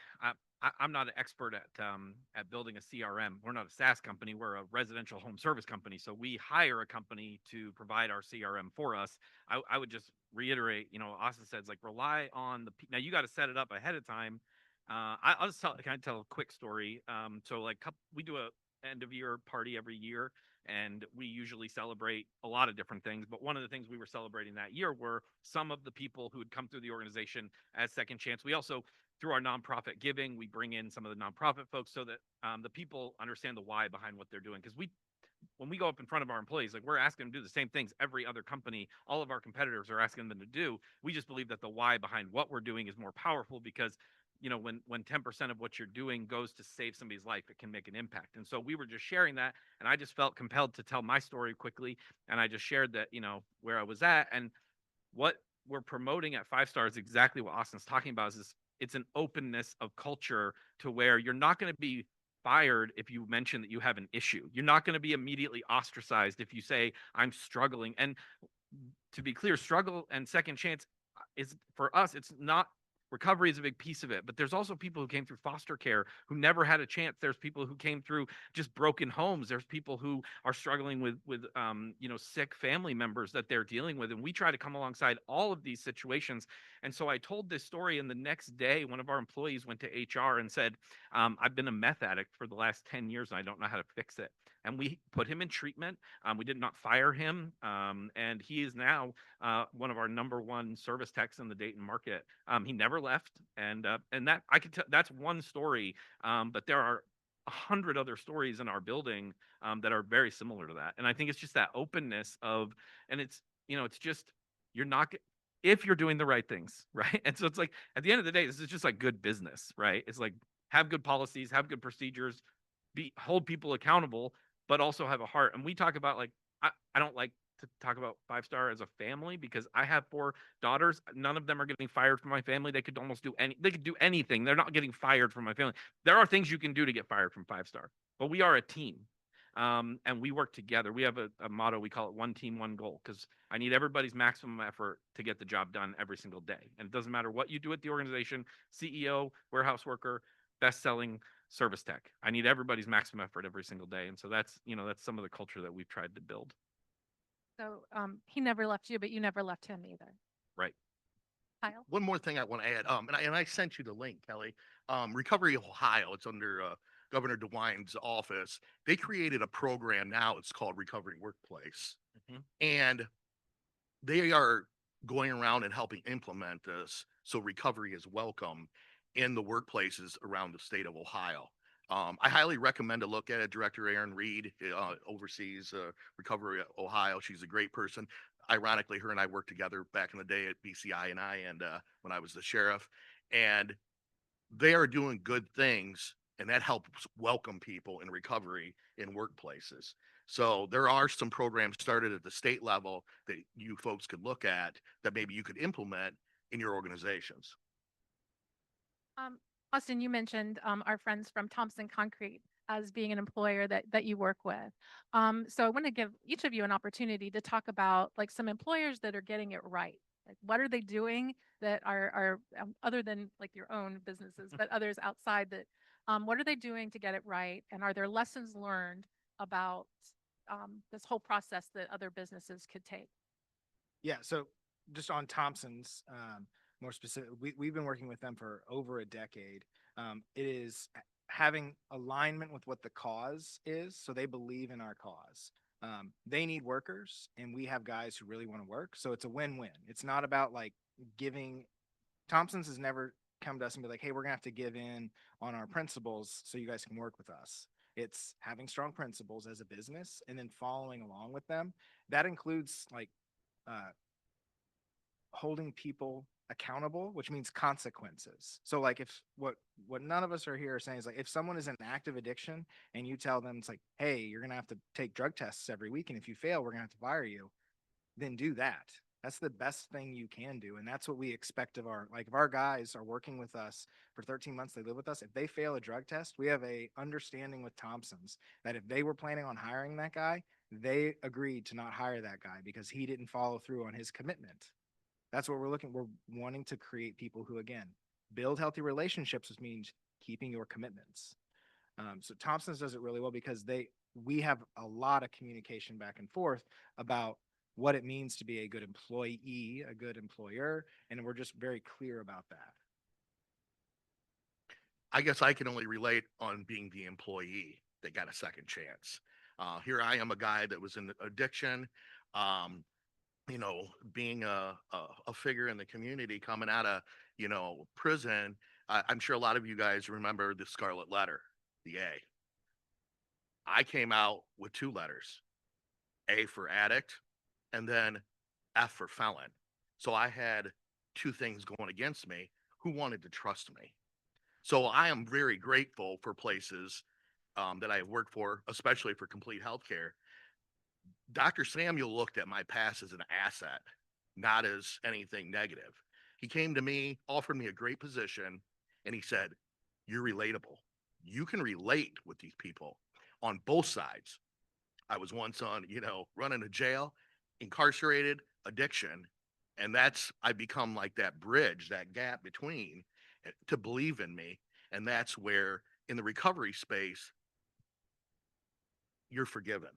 I'm not an expert at building a CRM. We're not a SaaS company. We're a residential home service company. So we hire a company to provide our CRM for us. I would just reiterate, Austin says, like, rely on now you got to set it up ahead of time. I'll just can I tell a quick story? So like we do a end of year party every year, and we usually celebrate a lot of different things. But one of the things we were celebrating that year were some of the people who had come through the organization as second chance. We also, through our nonprofit giving, we bring in some of the nonprofit folks so that the people understand the why behind what they're doing. Because when we go up in front of our employees, like, we're asking them to do the same things every other company, all of our competitors are asking them to do. We just believe that the why behind what we're doing is more powerful, because when 10% of what you're doing goes to save somebody's life, it can make an impact. And so we were just sharing that, and I just felt compelled to tell my story quickly, and I just shared that, where I was at. And what we're promoting at 5 Star is exactly what Austin's talking about. Is it's an openness of culture to where you're not going to be fired if you mention that you have an issue. You're not going to be immediately ostracized if you say, I'm struggling. And to be clear, struggle and second chance is, for us, it's not, recovery is a big piece of it, but there's also people who came through foster care who never had a chance. There's people who came through just broken homes. There's people who are struggling with sick family members that they're dealing with, and we try to come alongside all of these situations. And so I told this story, and the next day, one of our employees went to HR and said, "I've been a meth addict for the last 10 years, and I don't know how to fix it." And we put him in treatment. We did not fire him, and he is now one of our #1 service techs in the Dayton market. He never left, and that I could tell that's one story, but there are 100 other stories in our building that are very similar to that. And I think it's just that openness of, and it's just you're not if you're doing the right things, right? And so it's like at the end of the day, this is just like good business, right? It's like have good policies, have good procedures, hold people accountable, but also have a heart. And we talk about like I don't like to talk about Five Star as a family because I have 4 daughters. None of them are getting fired from my family. They could do anything. They're not getting fired from my family. There are things you can do to get fired from Five Star, but we are a team. And we work together. We have a motto. We call it one team, one goal, because I need everybody's maximum effort to get the job done every single day. And it doesn't matter what you do at the organization, CEO, warehouse worker, best-selling service tech. I need everybody's maximum effort every single day. And so that's some of the culture that we've tried to build. So he never left you, but you never left him either. Right. Kyle? One more thing I want to add, and I sent you the link, Kelly. Recovery Ohio, it's under Governor DeWine's office. They created a program now. It's called Recovery Workplace, and they are going around and helping implement this so recovery is welcome in the workplaces around the state of Ohio. I highly recommend to look at it. Director Erin Reed oversees Recovery Ohio. She's a great person. Ironically, her and I worked together back in the day at BCI and when I was the sheriff. And they are doing good things, and that helps welcome people in recovery in workplaces. So there are some programs started at the state level that you folks could look at that maybe you could implement in your organizations. Austin, you mentioned our friends from Thompson Concrete as being an employer that you work with. So I want to give each of you an opportunity to talk about like some employers that are getting it right. Like what are they doing that are other than like your own businesses, but others outside that, what are they doing to get it right? And are there lessons learned about this whole process that other businesses could take? Yeah. So just on Thompson's, more specific, we've been working with them for over a decade. It is having alignment with what the cause is. So they believe in our cause. They need workers, and we have guys who really want to work. So it's a win-win. It's not about like giving. Thompson's has never come to us and be like, hey, we're gonna have to give in on our principles so you guys can work with us. It's having strong principles as a business and then following along with them. That includes like uh, holding people accountable, which means consequences. So like if what none of us are here saying is like if someone is in active addiction and you tell them it's like, hey, you're gonna have to take drug tests every week, and if you fail, we're gonna have to fire you, then do that. That's the best thing you can do. And that's what we expect of our, like if our guys are working with us for 13 months, they live with us. If they fail a drug test, we have a understanding with Thompson's that if they were planning on hiring that guy, they agreed to not hire that guy because he didn't follow through on his commitment. That's what we're wanting to create people who, again, build healthy relationships, which means keeping your commitments. So Thompson's does it really well because we have a lot of communication back and forth about what it means to be a good employee, a good employer, and we're just very clear about that. I guess I can only relate on being the employee that got a second chance. Here I am, a guy that was in addiction, being a figure in the community coming out of, prison. I'm sure a lot of you guys remember the Scarlet Letter, the A. I came out with 2 letters, A for addict, and then F for felon. So I had 2 things going against me. Who wanted to trust me? So I am very grateful for places that I work for, especially for Complete Healthcare. Dr. Samuel looked at my past as an asset, not as anything negative. He came to me, offered me a great position, and he said, "You're relatable. You can relate with these people on both sides." I was once on, running a jail, incarcerated, addiction, And that's, I become like that bridge, that gap between to believe in me. And that's where in the recovery space, you're forgiven.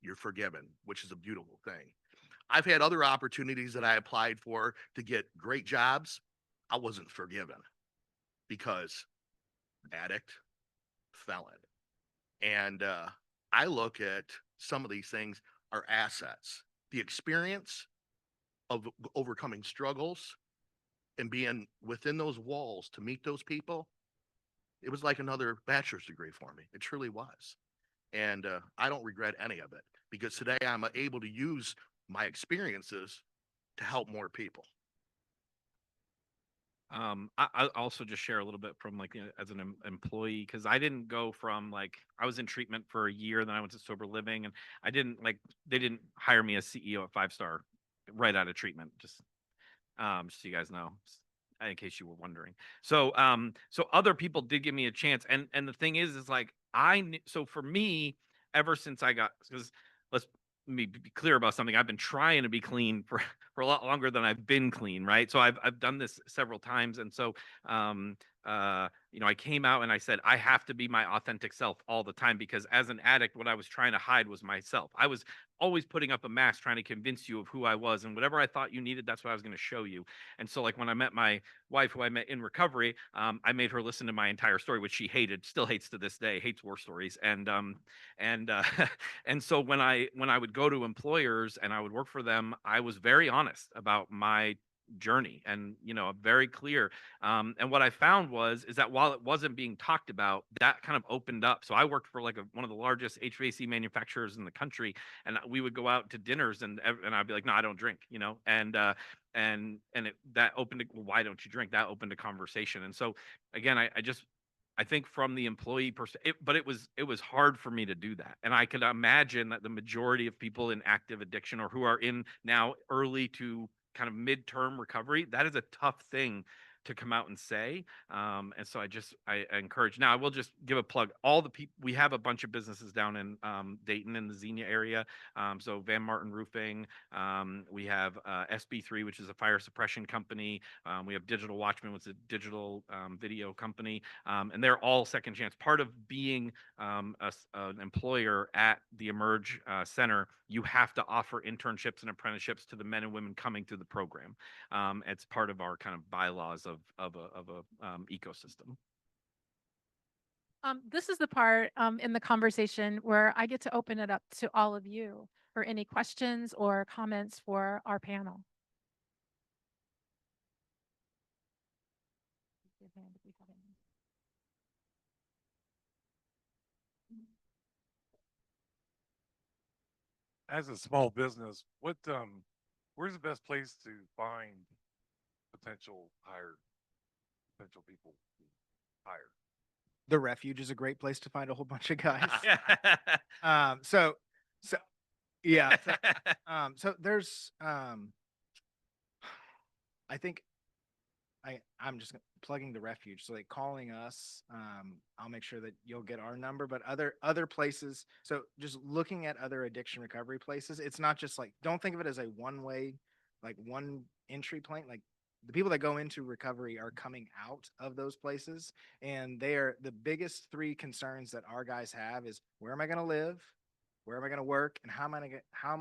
You're forgiven, which is a beautiful thing. I've had other opportunities that I applied for to get great jobs. I wasn't forgiven because addict, felon. And I look at some of these things are assets. The experience of overcoming struggles and being within those walls to meet those people, it was like another bachelor's degree for me. It truly was. And I don't regret any of it because today I'm able to use my experiences to help more people. I also just share a little bit from like as an employee because I didn't go from like I was in treatment for a year, then I went to sober living, and I didn't like they didn't hire me as CEO at Five Star right out of treatment. Just so you guys know, in case you were wondering. So other people did give me a chance, and the thing is like so for me, ever since I got because let's let me be clear about something. I've been trying to be clean for for a lot longer than I've been clean, right? So I've done this several times, and so um I came out and I said I have to be my authentic self all the time because as an addict, what I was trying to hide was myself. I was always putting up a mask trying to convince you of who I was, and whatever I thought you needed, that's what I was going to show you. And so like when I met my wife, who I met in recovery, I made her listen to my entire story, which she hated, still hates to this day, hates war stories. And and so when I would go to employers and I would work for them, I was very honest about my journey and very clear. And what I found is that while it wasn't being talked about, that kind of opened up. So I worked for like one of the largest HVAC manufacturers in the country, and we would go out to dinners, and I'd be like, no, I don't drink, that opened well, why don't you drink? That opened a conversation. And so again, I think from the employee but it was hard for me to do that. And I could imagine that the majority of people in active addiction or who are in now early to kind of midterm recovery, that is a tough thing to come out and say. And so I encourage. Now I will just give a plug. All the people, we have a bunch of businesses down in Dayton in the Xenia area. So Van Martin Roofing. We have SB3, which is a fire suppression company. We have Digital Watchman, which is a digital video company. And they're all second chance. Part of being an employer at the Emerge Center, you have to offer internships and apprenticeships to the men and women coming through the program. It's part of our kind of bylaws of a ecosystem. This is the part in the conversation where I get to open it up to all of you for any questions or comments for our panel. As a small business, where's the best place to find potential people to hire? The refuge is a great place to find a whole bunch of guys. So yeah. So there's I think I'm just plugging the refuge. So like calling us, I'll make sure that you'll get our number, but other places. So just looking at other addiction recovery places, it's not just like, don't think of it as a one-way, like one entry point. Like the people that go into recovery are coming out of those places, and they are the biggest three concerns that our guys have is where am I going to live? Where am I going to work? And how am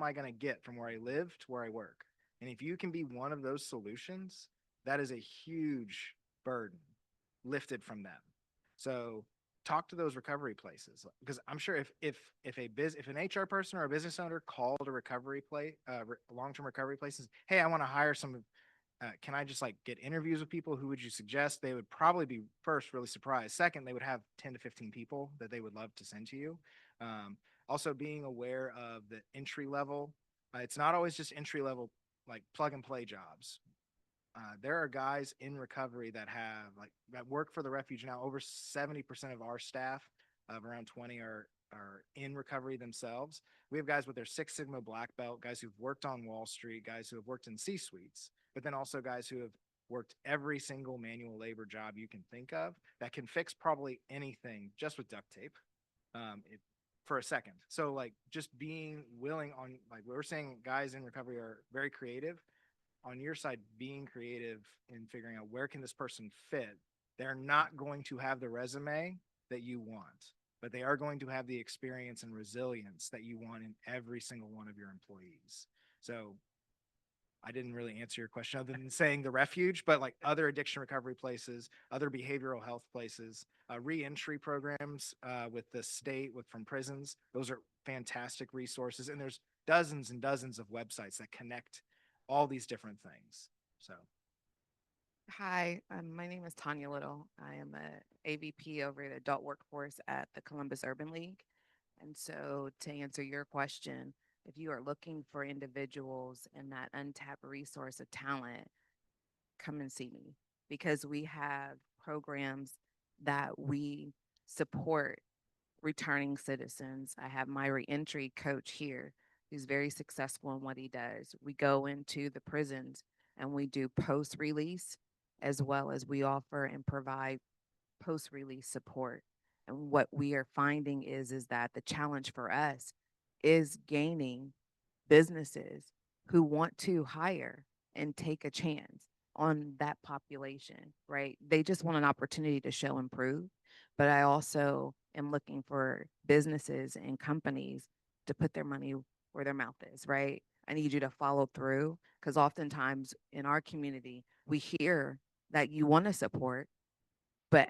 I going to get from where I live to where I work? And if you can be one of those solutions, that is a huge burden lifted from them. So talk to those recovery places because I'm sure if an HR person or a business owner called a recovery long-term recovery places, hey, I want to hire some. Can I just like get interviews with people? Who would you suggest? They would probably be first really surprised. Second, they would have 10 to 15 people that they would love to send to you. Also being aware of the entry level. It's not always just entry level like plug and play jobs. There are guys in recovery that work for the refuge now. Over 70% of our staff of around 20 are in recovery themselves. We have guys with their Six Sigma black belt, guys who've worked on Wall Street, guys who have worked in C-suites, but then also guys who have worked every single manual labor job you can think of that can fix probably anything just with duct tape. For a second. So like just being willing on, like we're saying guys in recovery are very creative. on your side being creative in figuring out where can this person fit. They're not going to have the resume that you want, but they are going to have the experience and resilience that you want in every single one of your employees. So I didn't really answer your question other than saying the refuge, but like other addiction recovery places, other behavioral health places, reentry programs with the state with from prisons. Those are fantastic resources, and there's dozens and dozens of websites that connect all these different things. So Hi, my name is Tanya Little. I am a AVP over the adult workforce at the Columbus Urban League. And so to answer your question, if you are looking for individuals in that untapped resource of talent, come and see me because we have programs that we support returning citizens. I have my reentry coach here who's very successful in what he does. We go into the prisons and we do post release as well as we offer and provide post release support. And what we are finding is that the challenge for us is gaining businesses who want to hire and take a chance on that population, right? They just want an opportunity to show and prove. But I also am looking for businesses and companies to put their money where their mouth is, right? I need you to follow through because oftentimes in our community, we hear that you want to support, but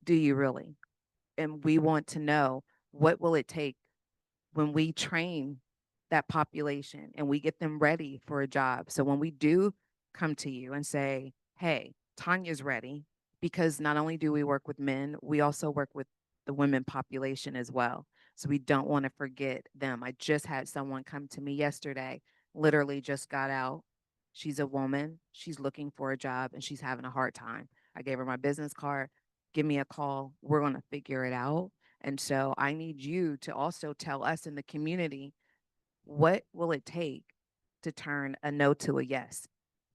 do you really? And we want to know what will it take when we train that population and we get them ready for a job. So when we do come to you and say, hey, Tanya's ready, because not only do we work with men, we also work with the women population as well. So we don't want to forget them. I just had someone come to me yesterday, literally just got out. She's a woman, she's looking for a job and she's having a hard time. I gave her my business card. Give me a call. We're going to figure it out. And so I need you to also tell us in the community, what will it take to turn a no to a yes,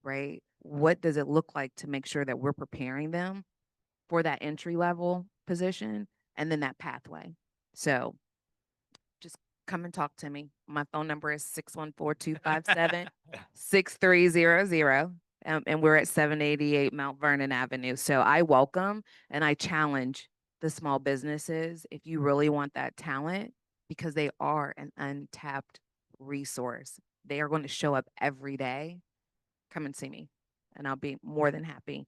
right? What does it look like to make sure that we're preparing them for that entry level position and then that pathway? So just come and talk to me. My phone number is 614-257-6300. And we're at 788 Mount Vernon Avenue. So I welcome and I challenge the small businesses if you really want that talent because they are an untapped resource. They are going to show up every day. Come and see me and I'll be more than happy.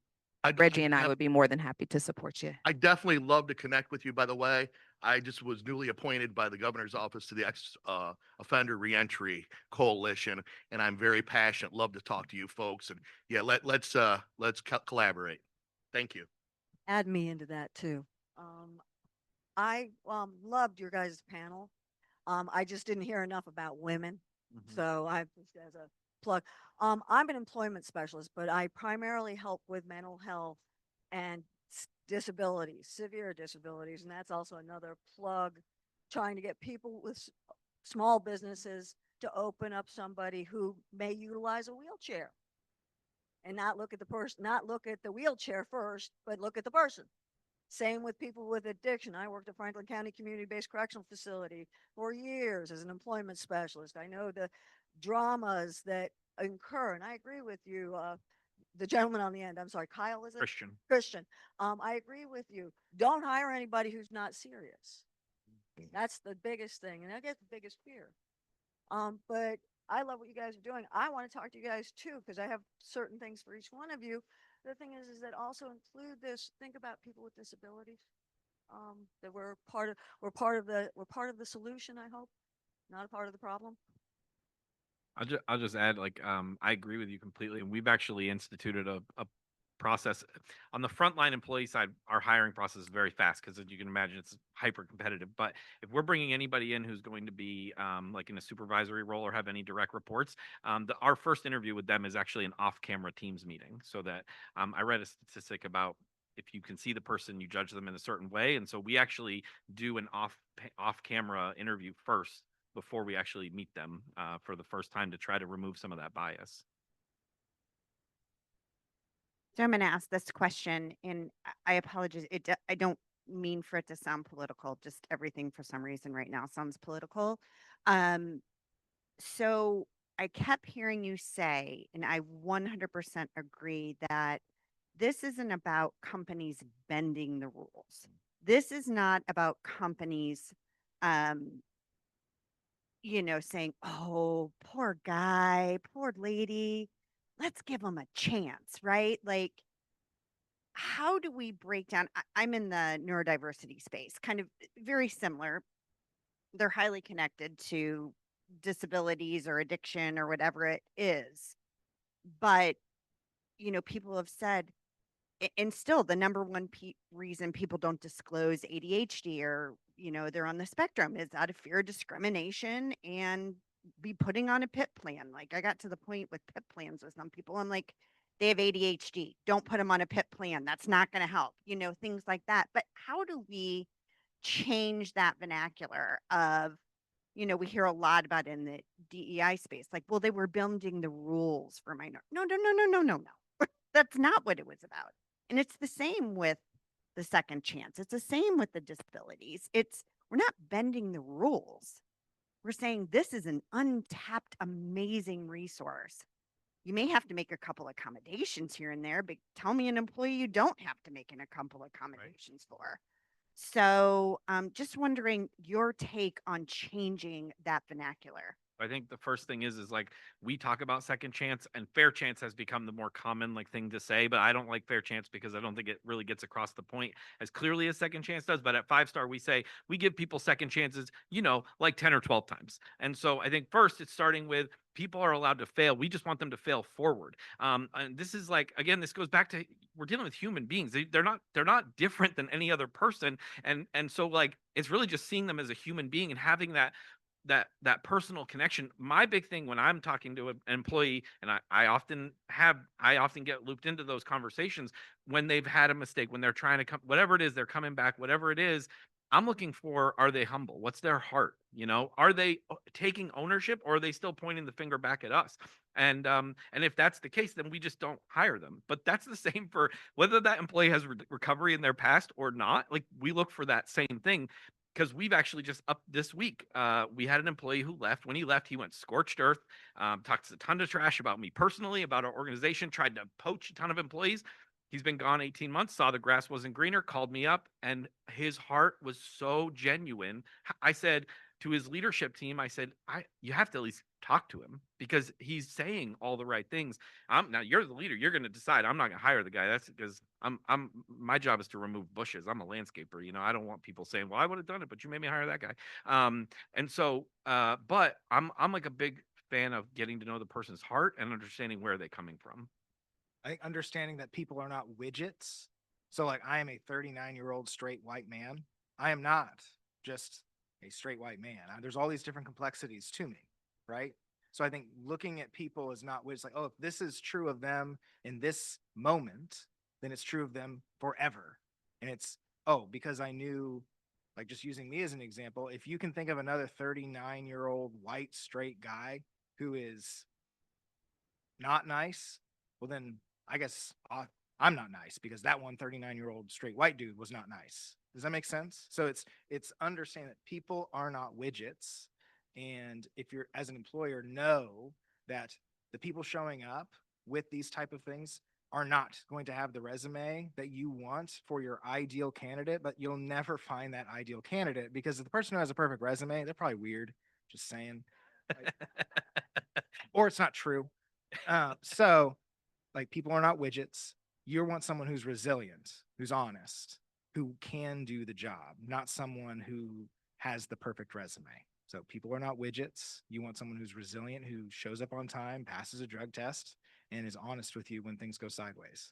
Reggie and I would be more than happy to support you. I definitely love to connect with you, by the way. I just was newly appointed by the governor's office to the offender reentry coalition, and I'm very passionate. Love to talk to you folks, and yeah, let's collaborate. Thank you. Add me into that too. I loved your guys' panel. I just didn't hear enough about women. So I just as a plug. I'm an employment specialist, but I primarily help with mental health and disabilities, severe disabilities, and that's also another plug. Trying to get people with small businesses to open up somebody who may utilize a wheelchair, and not look at the person, not look at the wheelchair first, but look at the person. Same with people with addiction. I worked at Franklin County Community-Based Correctional Facility for years as an employment specialist. I know the dramas that incur, and I agree with you, the gentleman on the end. I'm sorry, Kyle, is it? Christian. Christian. I agree with you. Don't hire anybody who's not serious. That's the biggest thing, and I guess the biggest fear. But I love what you guys are doing. I want to talk to you guys too because I have certain things for each one of you. The thing is that also include this. Think about people with disabilities. That we're part of the solution. I hope, not a part of the problem. I'll just add, like, I agree with you completely. And we've actually instituted a process on the frontline employee side. Our hiring process is very fast because, as you can imagine, it's hyper competitive. But if we're bringing anybody in who's going to be like in a supervisory role or have any direct reports, our first interview with them is actually an off-camera Teams meeting. So that I read a statistic about if you can see the person, you judge them in a certain way. And so we actually do an off-camera interview first before we actually meet them for the first time to try to remove some of that bias. So I'm going to ask this question, and I apologize. I don't mean for it to sound political. Just everything for some reason right now sounds political. So I kept hearing you say, and I 100% agree that this isn't about companies bending the rules. This is not about companies, um, saying, oh, poor guy, poor lady, let's give them a chance, right? Like, how do we break down? I'm in the neurodiversity space, kind of very similar. They're highly connected to disabilities or addiction or whatever it is. But, people have said, and still the number one reason people don't disclose ADHD or, they're on the spectrum is out of fear of discrimination and be putting on a PIP plan. Like I got to the point with PIP plans with some people. I'm like, they have ADHD. Don't put them on a PIP plan. That's not going to help, things like that. But how do we change that vernacular of, we hear a lot about in the DEI space, like, well, they were bending the rules for minor. No, no, no, no, no, no, no. That's not what it was about. And it's the same with the second chance. It's the same with the disabilities. We're not bending the rules. We're saying this is an untapped, amazing resource. You may have to make a couple accommodations here and there, but tell me an employee you don't have to make a couple accommodations for. So just wondering your take on changing that vernacular. I think the first thing is like we talk about second chance, and fair chance has become the more common like thing to say, but I don't like fair chance because I don't think it really gets across the point as clearly as second chance does. But at 5 star we say we give people second chances, like 10 or 12 times. And so I think first it's starting with people are allowed to fail. We just want them to fail forward. And this is like, again, this goes back to we're dealing with human beings. They're not different than any other person. And so like it's really just seeing them as a human being and having that personal connection. My big thing when I'm talking to an employee, and I often get looped into those conversations when they've had a mistake, when they're trying to come, whatever it is, they're coming back, whatever it is. I'm looking for, are they humble? What's their heart? Are they taking ownership, or are they still pointing the finger back at us? And if that's the case, then we just don't hire them. But that's the same for whether that employee has recovery in their past or not. Like we look for that same thing, because we've actually just up this week, we had an employee who left. When he left, he went scorched earth, talked a ton of trash about me personally, about our organization, tried to poach a ton of employees. He's been gone 18 months, saw the grass wasn't greener, called me up, and his heart was so genuine. I said to his leadership team, I said, you have to at least talk to him because he's saying all the right things. Now you're the leader. You're going to decide. I'm not going to hire the guy. That's because my job is to remove bushes. I'm a landscaper. I don't want people saying, well, I would have done it, but you made me hire that guy. And so, but I'm like a big fan of getting to know the person's heart and understanding where they're coming from. I think understanding that people are not widgets. So, like, I am a 39-year-old straight white man. I am not just a straight white man. There's all these different complexities to me, right? So, I think looking at people is not widgets. Like, oh, if this is true of them in this moment, then it's true of them forever. And it's, oh, because I knew, like, just using me as an example, if you can think of another 39-year-old white straight guy who is not nice, well, then I guess I'm not nice because that one 39-year-old straight white dude was not nice. Does that make sense? So it's understanding that people are not widgets. And if you're as an employer, know that the people showing up with these type of things are not going to have the resume that you want for your ideal candidate, but you'll never find that ideal candidate because the person who has a perfect resume, they're probably weird. Just saying. Or it's not true. So like people are not widgets. You want someone who's resilient, who's honest, who can do the job, not someone who has the perfect resume. So people are not widgets. You want someone who's resilient, who shows up on time, passes a drug test, and is honest with you when things go sideways.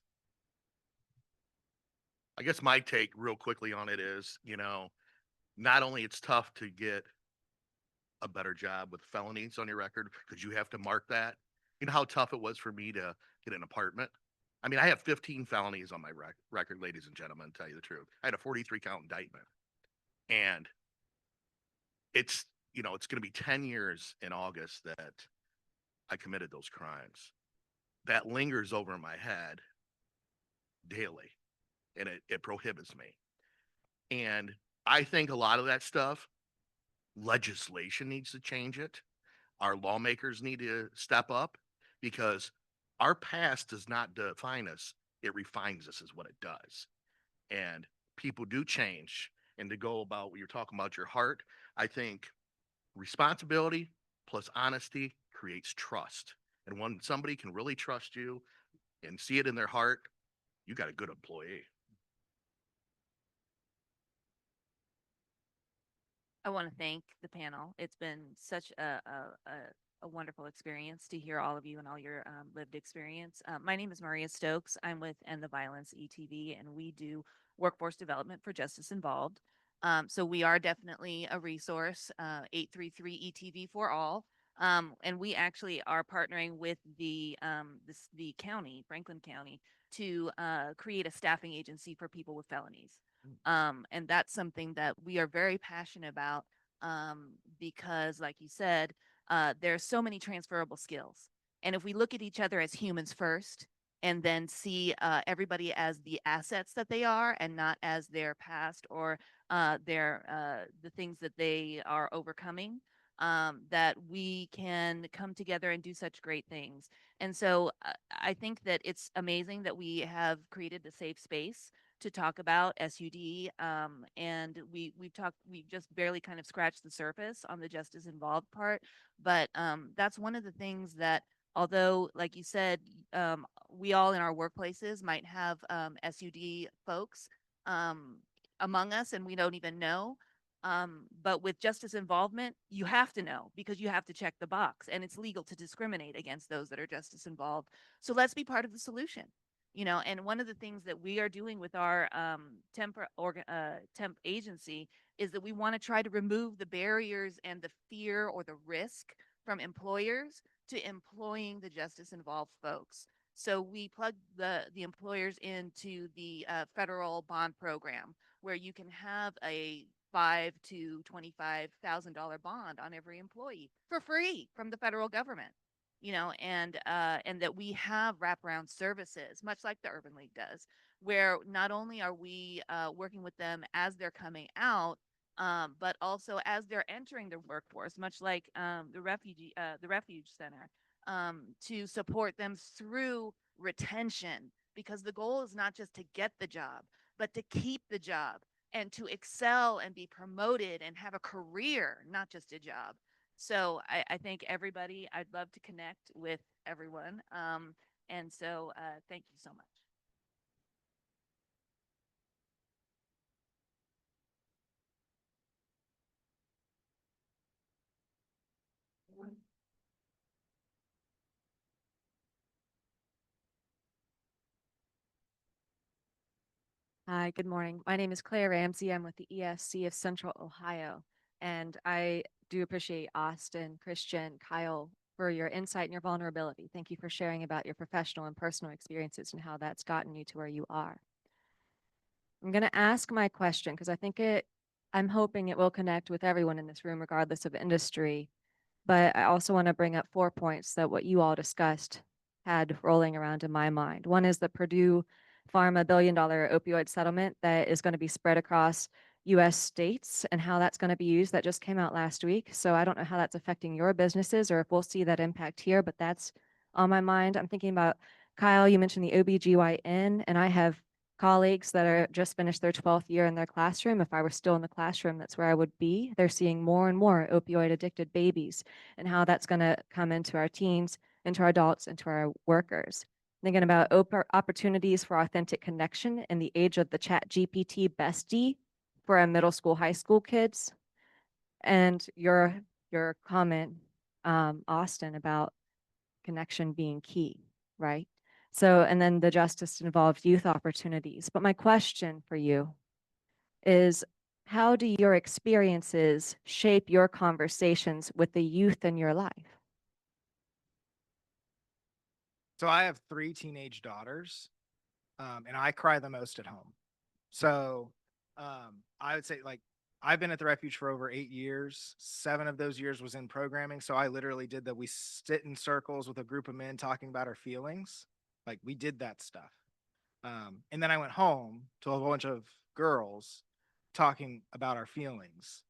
I guess my take real quickly on it is, not only it's tough to get a better job with felonies on your record because you have to mark that. You know how tough it was for me to get an apartment? I mean, I have 15 felonies on my record, ladies and gentlemen, to tell you the truth. I had a 43 count indictment. And it's going to be 10 years in August that I committed those crimes. That lingers over my head daily, and it prohibits me. And I think a lot of that stuff, legislation needs to change it. our lawmakers need to step up because our past does not define us. It refines us is what it does. And people do change. And to go about what you're talking about, your heart, I think responsibility plus honesty creates trust. And when somebody can really trust you and see it in their heart, you got a good employee. I want to thank the panel. It's been such a wonderful experience to hear all of you and all your lived experience. My name is Maria Stokes. I'm with End the Violence ETV, and we do workforce development for justice involved. So we are definitely a resource, 833 ETV for all. And we actually are partnering with the county, Franklin County, to create a staffing agency for people with felonies. And that's something that we are very passionate about because, like you said, there's so many transferable skills. And if we look at each other as humans first and then see everybody as the assets that they are and not as their past or the things that they are overcoming, that we can come together and do such great things. And so I think that it's amazing that we have created the safe space to talk about SUD. And we've just barely kind of scratched the surface on the justice involved part. But that's one of the things that, although, like you said, we all in our workplaces might have SUD folks among us and we don't even know. But with justice involvement, you have to know because you have to check the box and it's legal to discriminate against those that are justice involved. So let's be part of the solution. And one of the things that we are doing with our temp agency is that we want to try to remove the barriers and the fear or the risk from employers to employing the justice involved folks. So we plug the employers into the federal bond program where you can have a $5,000 to $25,000 bond on every employee for free from the federal government. And that we have wraparound services, much like the Urban League does, where not only are we working with them as they're coming out, but also as they're entering the workforce, much like the refuge center, to support them through retention, because the goal is not just to get the job, but to keep the job and to excel and be promoted and have a career, not just a job. So I think everybody, I'd love to connect with everyone. And so thank you so much. Hi, good morning. My name is Claire Ramsey. I'm with the ESC of Central Ohio. And I do appreciate Austin, Christian, Kyle for your insight and your vulnerability. Thank you for sharing about your professional and personal experiences and how that's gotten you to where you are. I'm going to ask my question because I'm hoping it will connect with everyone in this room, regardless of industry. But I also want to bring up 4 points that what you all discussed had rolling around in my mind. One is the Purdue Pharma $1 billion opioid settlement that is going to be spread across US states and how that's going to be used. That just came out last week. So I don't know how that's affecting your businesses or if we'll see that impact here, but that's on my mind. I'm thinking about Kyle, you mentioned the OBGYN, and I have colleagues that are just finished their 12th year in their classroom. If I were still in the classroom, that's where I would be. They're seeing more and more opioid addicted babies and how that's going to come into our teens, into our adults, into our workers. Thinking about opportunities for authentic connection in the age of the Chat GPT bestie for our middle school, high school kids. And your comment, Austin, about connection being key, right? So, and then the justice involved youth opportunities. But my question for you is, how do your experiences shape your conversations with the youth in your life? So I have 3 teenage daughters, and I cry the most at home. So I would say, like, I've been at the refuge for over 8 years. 7 of those years was in programming. So I literally did that. We sit in circles with a group of men talking about our feelings. Like, we did that stuff. And then I went home to a bunch of girls talking about our feelings.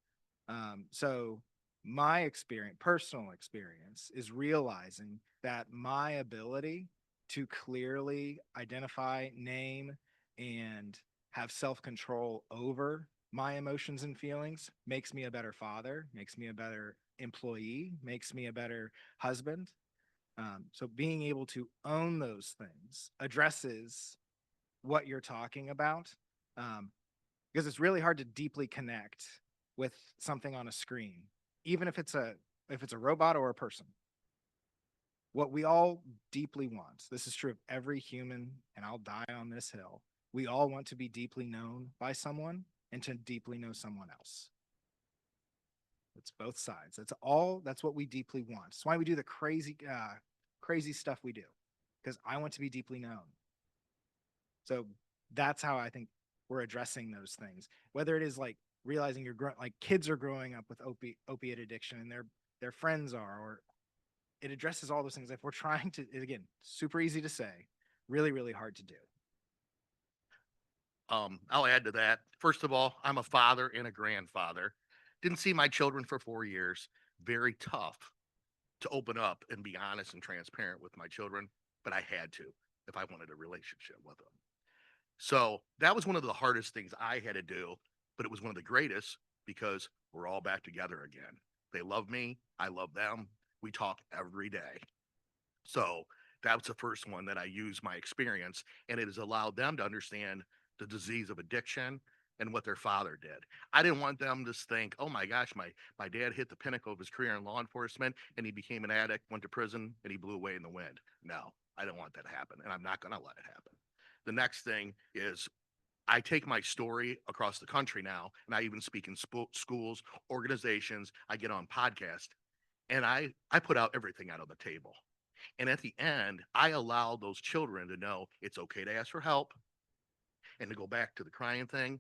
So My experience, personal experience, is realizing that my ability to clearly identify, name, and have self control over my emotions and feelings makes me a better father, makes me a better employee, makes me a better husband. So being able to own those things addresses what you're talking about, um, because it's really hard to deeply connect with something on a screen, even if it's a robot or a person. What we all deeply want, this is true of every human, and I'll die on this hill. We all want to be deeply known by someone and to deeply know someone else. It's both sides. That's what we deeply want. That's why we do the crazy stuff we do, because I want to be deeply known. So that's how I think we're addressing those things. Whether it is like realizing like kids are growing up with opiate addiction and their friends are, or it addresses all those things. If we're trying to, again, super easy to say, really, really hard to do. I'll add to that. First of all, I'm a father and a grandfather. Didn't see my children for 4 years. Very tough to open up and be honest and transparent with my children, but I had to if I wanted a relationship with them. So that was one of the hardest things I had to do, but it was one of the greatest because we're all back together again. They love me. I love them. We talk every day. So that was the first one that I used my experience, and it has allowed them to understand the disease of addiction and what their father did. I didn't want them to think, oh my gosh, my dad hit the pinnacle of his career in law enforcement and he became an addict, went to prison, and he blew away in the wind. No, I don't want that to happen, and I'm not going to let it happen. The next thing is I take my story across the country now, and I even speak in schools, organizations. I get on podcasts, and I put out everything out on the table. And at the end, I allow those children to know it's okay to ask for help. And to go back to the crying thing,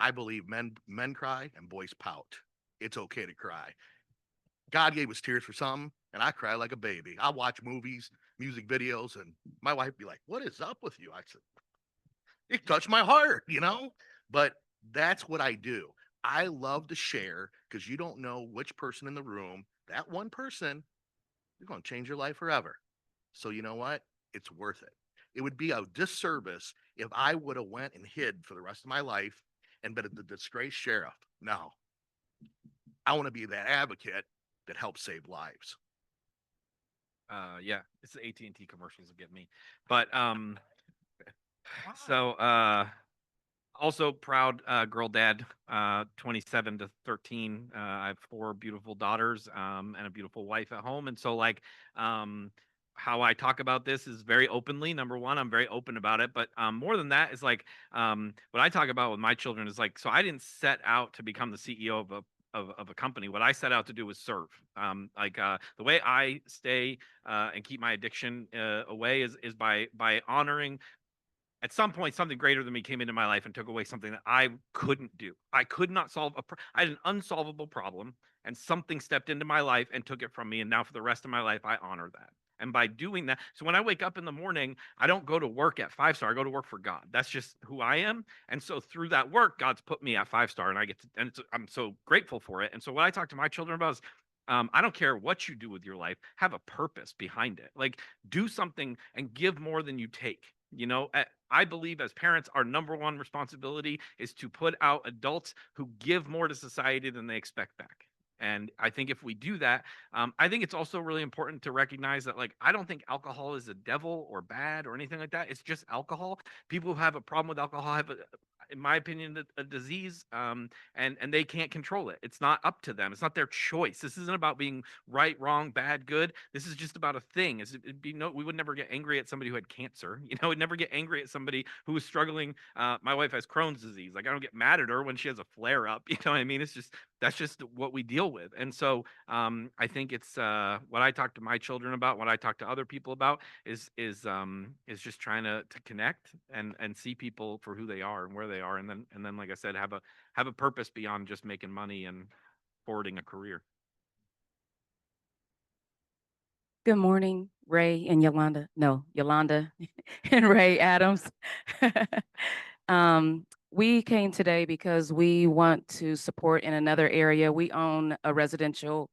I believe men cry and boys pout. It's okay to cry. God gave us tears for something, and I cry like a baby. I watch movies, music videos, and my wife be like, "What is up with you?" I said, "It touched my heart, you know." But that's what I do. I love to share because you don't know which person in the room, that one person, you're going to change your life forever. So you know what? It's worth it. It would be a disservice if I would have went and hid for the rest of my life and been the disgraced sheriff. No, I want to be that advocate that helps save lives. Yeah, it's the AT&T commercials that get me. But so also proud girl dad, 27 to 13. I have 4 beautiful daughters and a beautiful wife at home. And so like how I talk about this is very openly. Number one, I'm very open about it. But more than that is like what I talk about with my children is like, so I didn't set out to become the CEO of a company. What I set out to do was serve. The way I stay and keep my addiction away is by honoring at some point something greater than me came into my life and took away something that I couldn't do. I could not solve I had an unsolvable problem and something stepped into my life and took it from me, and now for the rest of my life I honor that. And by doing that, so when I wake up in the morning, I don't go to work at 5 star, I go to work for God. That's just who I am. And so through that work, God's put me at 5 star, and I get to, and I'm so grateful for it. And so what I talk to my children about is I don't care what you do with your life, have a purpose behind it. Like do something and give more than you take. You know, I believe as parents, our number one responsibility is to put out adults who give more to society than they expect back. And I think if we do that, I think it's also really important to recognize that, like, I don't think alcohol is a devil or bad or anything like that. It's just alcohol. People who have a problem with alcohol have, in my opinion, a disease, and they can't control it. It's not up to them. It's not their choice. This isn't about being right, wrong, bad, good. This is just about a thing. We would never get angry at somebody who had cancer. You know, we'd never get angry at somebody who was struggling. My wife has Crohn's disease. Like I don't get mad at her when she has a flare up. You know what I mean? It's just that's just what we deal with. And so I think it's what I talk to my children about, what I talk to other people about is just trying to connect and see people for who they are and where they are, and then like I said, have a purpose beyond just making money and forwarding a career. Good morning, Ray and Yolanda. No, Yolanda and Ray Adams. we came today because we want to support in another area. We own a residential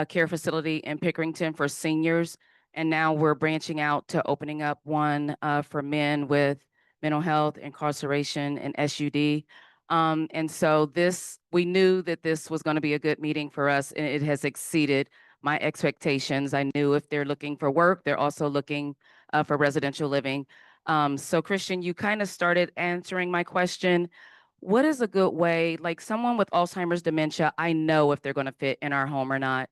care facility in Pickerington for seniors, and now we're branching out to opening up one for men with mental health, incarceration, and SUD. And so we knew that this was going to be a good meeting for us, and it has exceeded my expectations. I knew if they're looking for work, they're also looking for residential living. So Christian, you kind of started answering my question. What is a good way, like someone with Alzheimer's dementia, I know if they're going to fit in our home or not.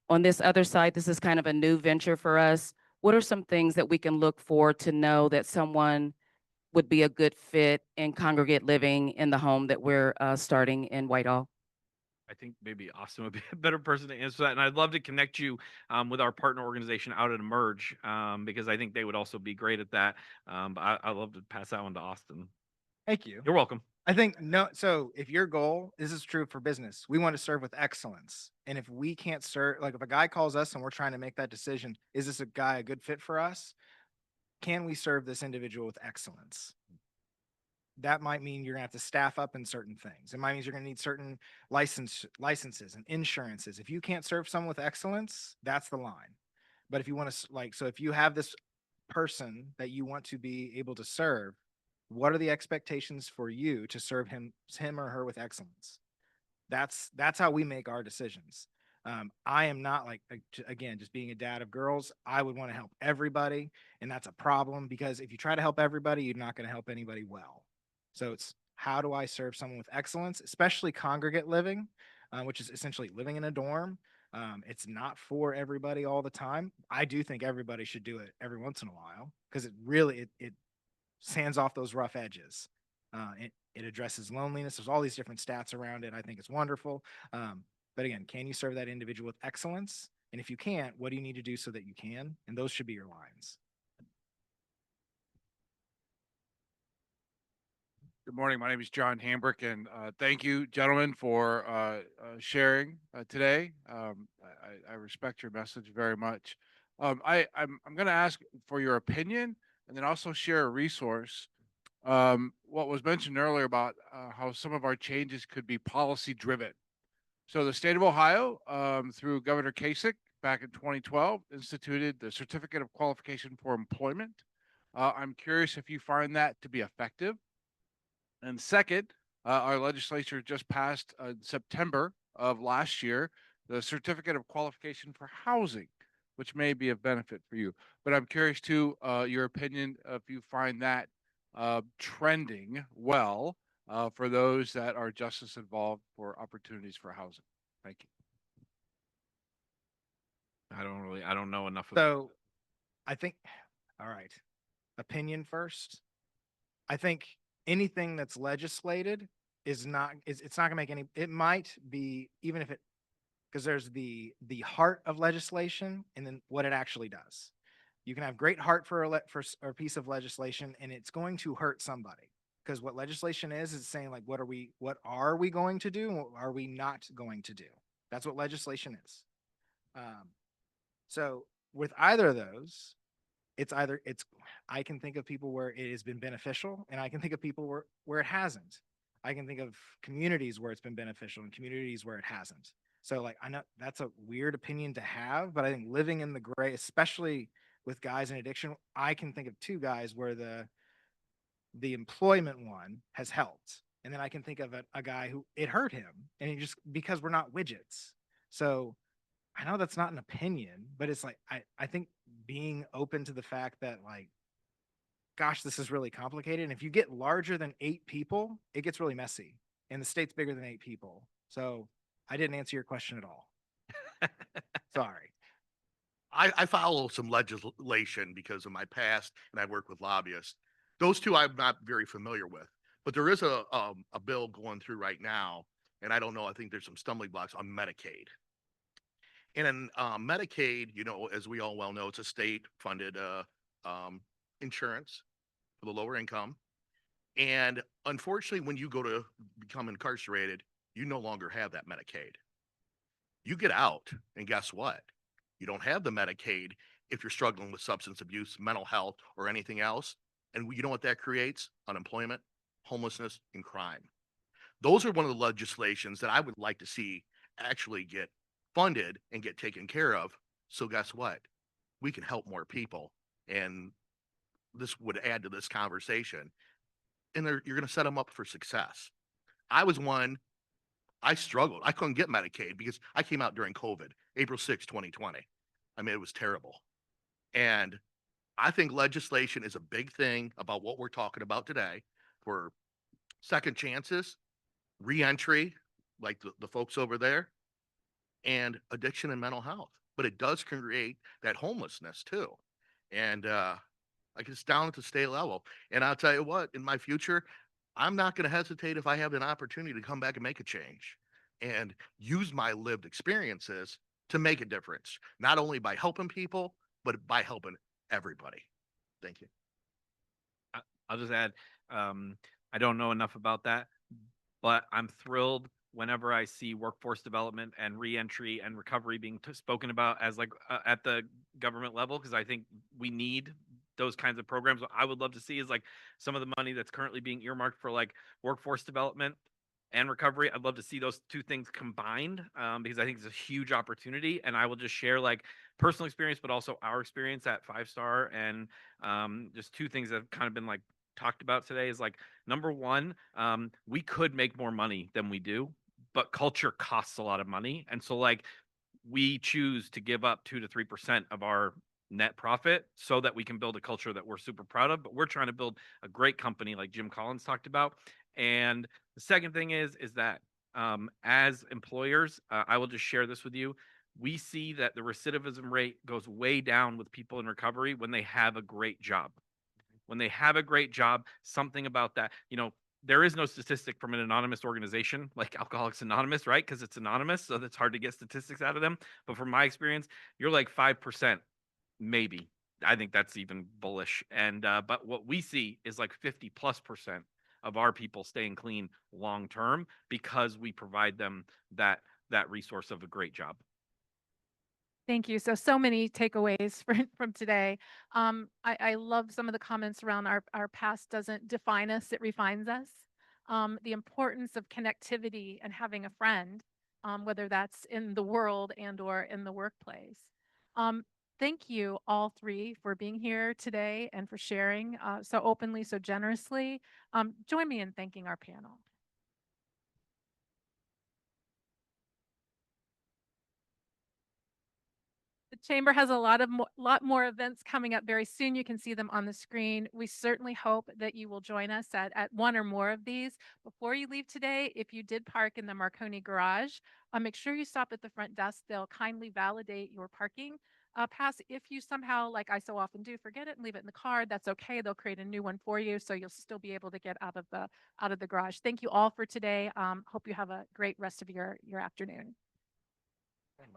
On this other side, this is kind of a new venture for us. What are some things that we can look for to know that someone would be a good fit in congregate living in the home that we're starting in Whitehall? I think maybe Austin would be a better person to answer that. And I'd love to connect you with our partner organization out at Emerge because I think they would also be great at that. But I'd love to pass that one to Austin. Thank you. You're welcome. I think no. So if your goal, this is true for business, we want to serve with excellence. And if we can't serve, like if a guy calls us and we're trying to make that decision, is this a guy a good fit for us? Can we serve this individual with excellence? That might mean you're gonna have to staff up in certain things. It might mean you're gonna need certain licenses and insurances. If you can't serve someone with excellence, that's the line. But if you want to so if you have this person that you want to be able to serve, what are the expectations for you to serve him or her with excellence? That's how we make our decisions. I am not like again, just being a dad of girls. I would want to help everybody, and that's a problem because if you try to help everybody, you're not going to help anybody well. So it's how do I serve someone with excellence, especially congregate living, which is essentially living in a dorm. It's not for everybody all the time. I do think everybody should do it every once in a while because it sands off those rough edges. It addresses loneliness. There's all these different stats around it. I think it's wonderful. But again, can you serve that individual with excellence? And if you can't, what do you need to do so that you can? And those should be your lines. Good morning. My name is John Hambrick, and thank you, gentlemen, for sharing today. I respect your message very much. I'm going to ask for your opinion and then also share a resource. What was mentioned earlier about how some of our changes could be policy driven. So the state of Ohio, through Governor Kasich back in 2012, instituted the Certificate of Qualification for Employment. I'm curious if you find that to be effective. And second, our legislature just passed in September of last year the Certificate of Qualification for Housing, which may be of benefit for you. But I'm curious to your opinion if you find that trending well for those that are justice involved for opportunities for housing. Thank you. I don't know enough. So I think, all right, opinion first. I think anything that's legislated it's not gonna make any, it might be, even if it, because there's the heart of legislation and then what it actually does. You can have great heart for a piece of legislation and it's going to hurt somebody because what legislation is saying like, what are we going to do? And what are we not going to do? That's what legislation is. So with either of those, I can think of people where it has been beneficial and I can think of people where it hasn't. I can think of communities where it's been beneficial and communities where it hasn't. So like, I know that's a weird opinion to have, but I think living in the gray, especially with guys in addiction, I can think of two guys where the employment one has helped. And then I can think of a guy who it hurt him and he just, because we're not widgets. So I know that's not an opinion, but it's like, I think being open to the fact that like, gosh, this is really complicated. And if you get larger than 8 people, it gets really messy and the state's bigger than 8 people. So I didn't answer your question at all. Sorry. I follow some legislation because of my past and I work with lobbyists. Those two I'm not very familiar with, but there is a bill going through right now. And I don't know, I think there's some stumbling blocks on Medicaid. And in Medicaid, you know, as we all well know, it's a state-funded insurance for the lower income. And unfortunately, when you go to become incarcerated, you no longer have that Medicaid. You get out, and guess what? You don't have the Medicaid if you're struggling with substance abuse, mental health, or anything else. And you know what that creates? Unemployment, homelessness, and crime. Those are one of the legislations that I would like to see actually get funded and get taken care of. So guess what? We can help more people. And this would add to this conversation. And you're going to set them up for success. I was one, I struggled. I couldn't get Medicaid because I came out during COVID, April 6, 2020. I mean, it was terrible. And I think legislation is a big thing about what we're talking about today for second chances, reentry, like the folks over there, and addiction and mental health. But it does create that homelessness too. And like it's down at the state level. And I'll tell you what, in my future, I'm not going to hesitate if I have an opportunity to come back and make a change and use my lived experiences to make a difference, not only by helping people, but by helping everybody. Thank you. I'll just add, I don't know enough about that, but I'm thrilled whenever I see workforce development and reentry and recovery being spoken about as like at the government level, because I think we need those kinds of programs. What I would love to see is like some of the money that's currently being earmarked for like workforce development and recovery. I'd love to see those two things combined, because I think it's a huge opportunity. And I will just share like personal experience, but also our experience at Five Star. And just two things that have kind of been like talked about today is like number one, we could make more money than we do, but culture costs a lot of money. And so like we choose to give up 2 to 3% of our net profit so that we can build a culture that we're super proud of. But we're trying to build a great company like Jim Collins talked about. And the second thing is that as employers, I will just share this with you. We see that the recidivism rate goes way down with people in recovery when they have a great job. When they have a great job, something about that, there is no statistic from an anonymous organization like Alcoholics Anonymous, right? Because it's anonymous, so that's hard to get statistics out of them. But from my experience, you're like 5%, maybe. I think that's even bullish. And but what we see is like 50+% of our people staying clean long term because we provide them that resource of a great job. Thank you. So many takeaways from today. I love some of the comments around our past doesn't define us, it refines us. The importance of connectivity and having a friend, whether that's in the world and or in the workplace. Thank you all three for being here today and for sharing so openly, so generously. Join me in thanking our panel. The chamber has a lot more events coming up very soon. You can see them on the screen. We certainly hope that you will join us at one or more of these. Before you leave today, if you did park in the Marconi garage, make sure you stop at the front desk. They'll kindly validate your parking pass. If you somehow, like I so often do, forget it and leave it in the car, that's okay. They'll create a new one for you, so you'll still be able to get out of the garage. Thank you all for today. Hope you have a great rest of your afternoon.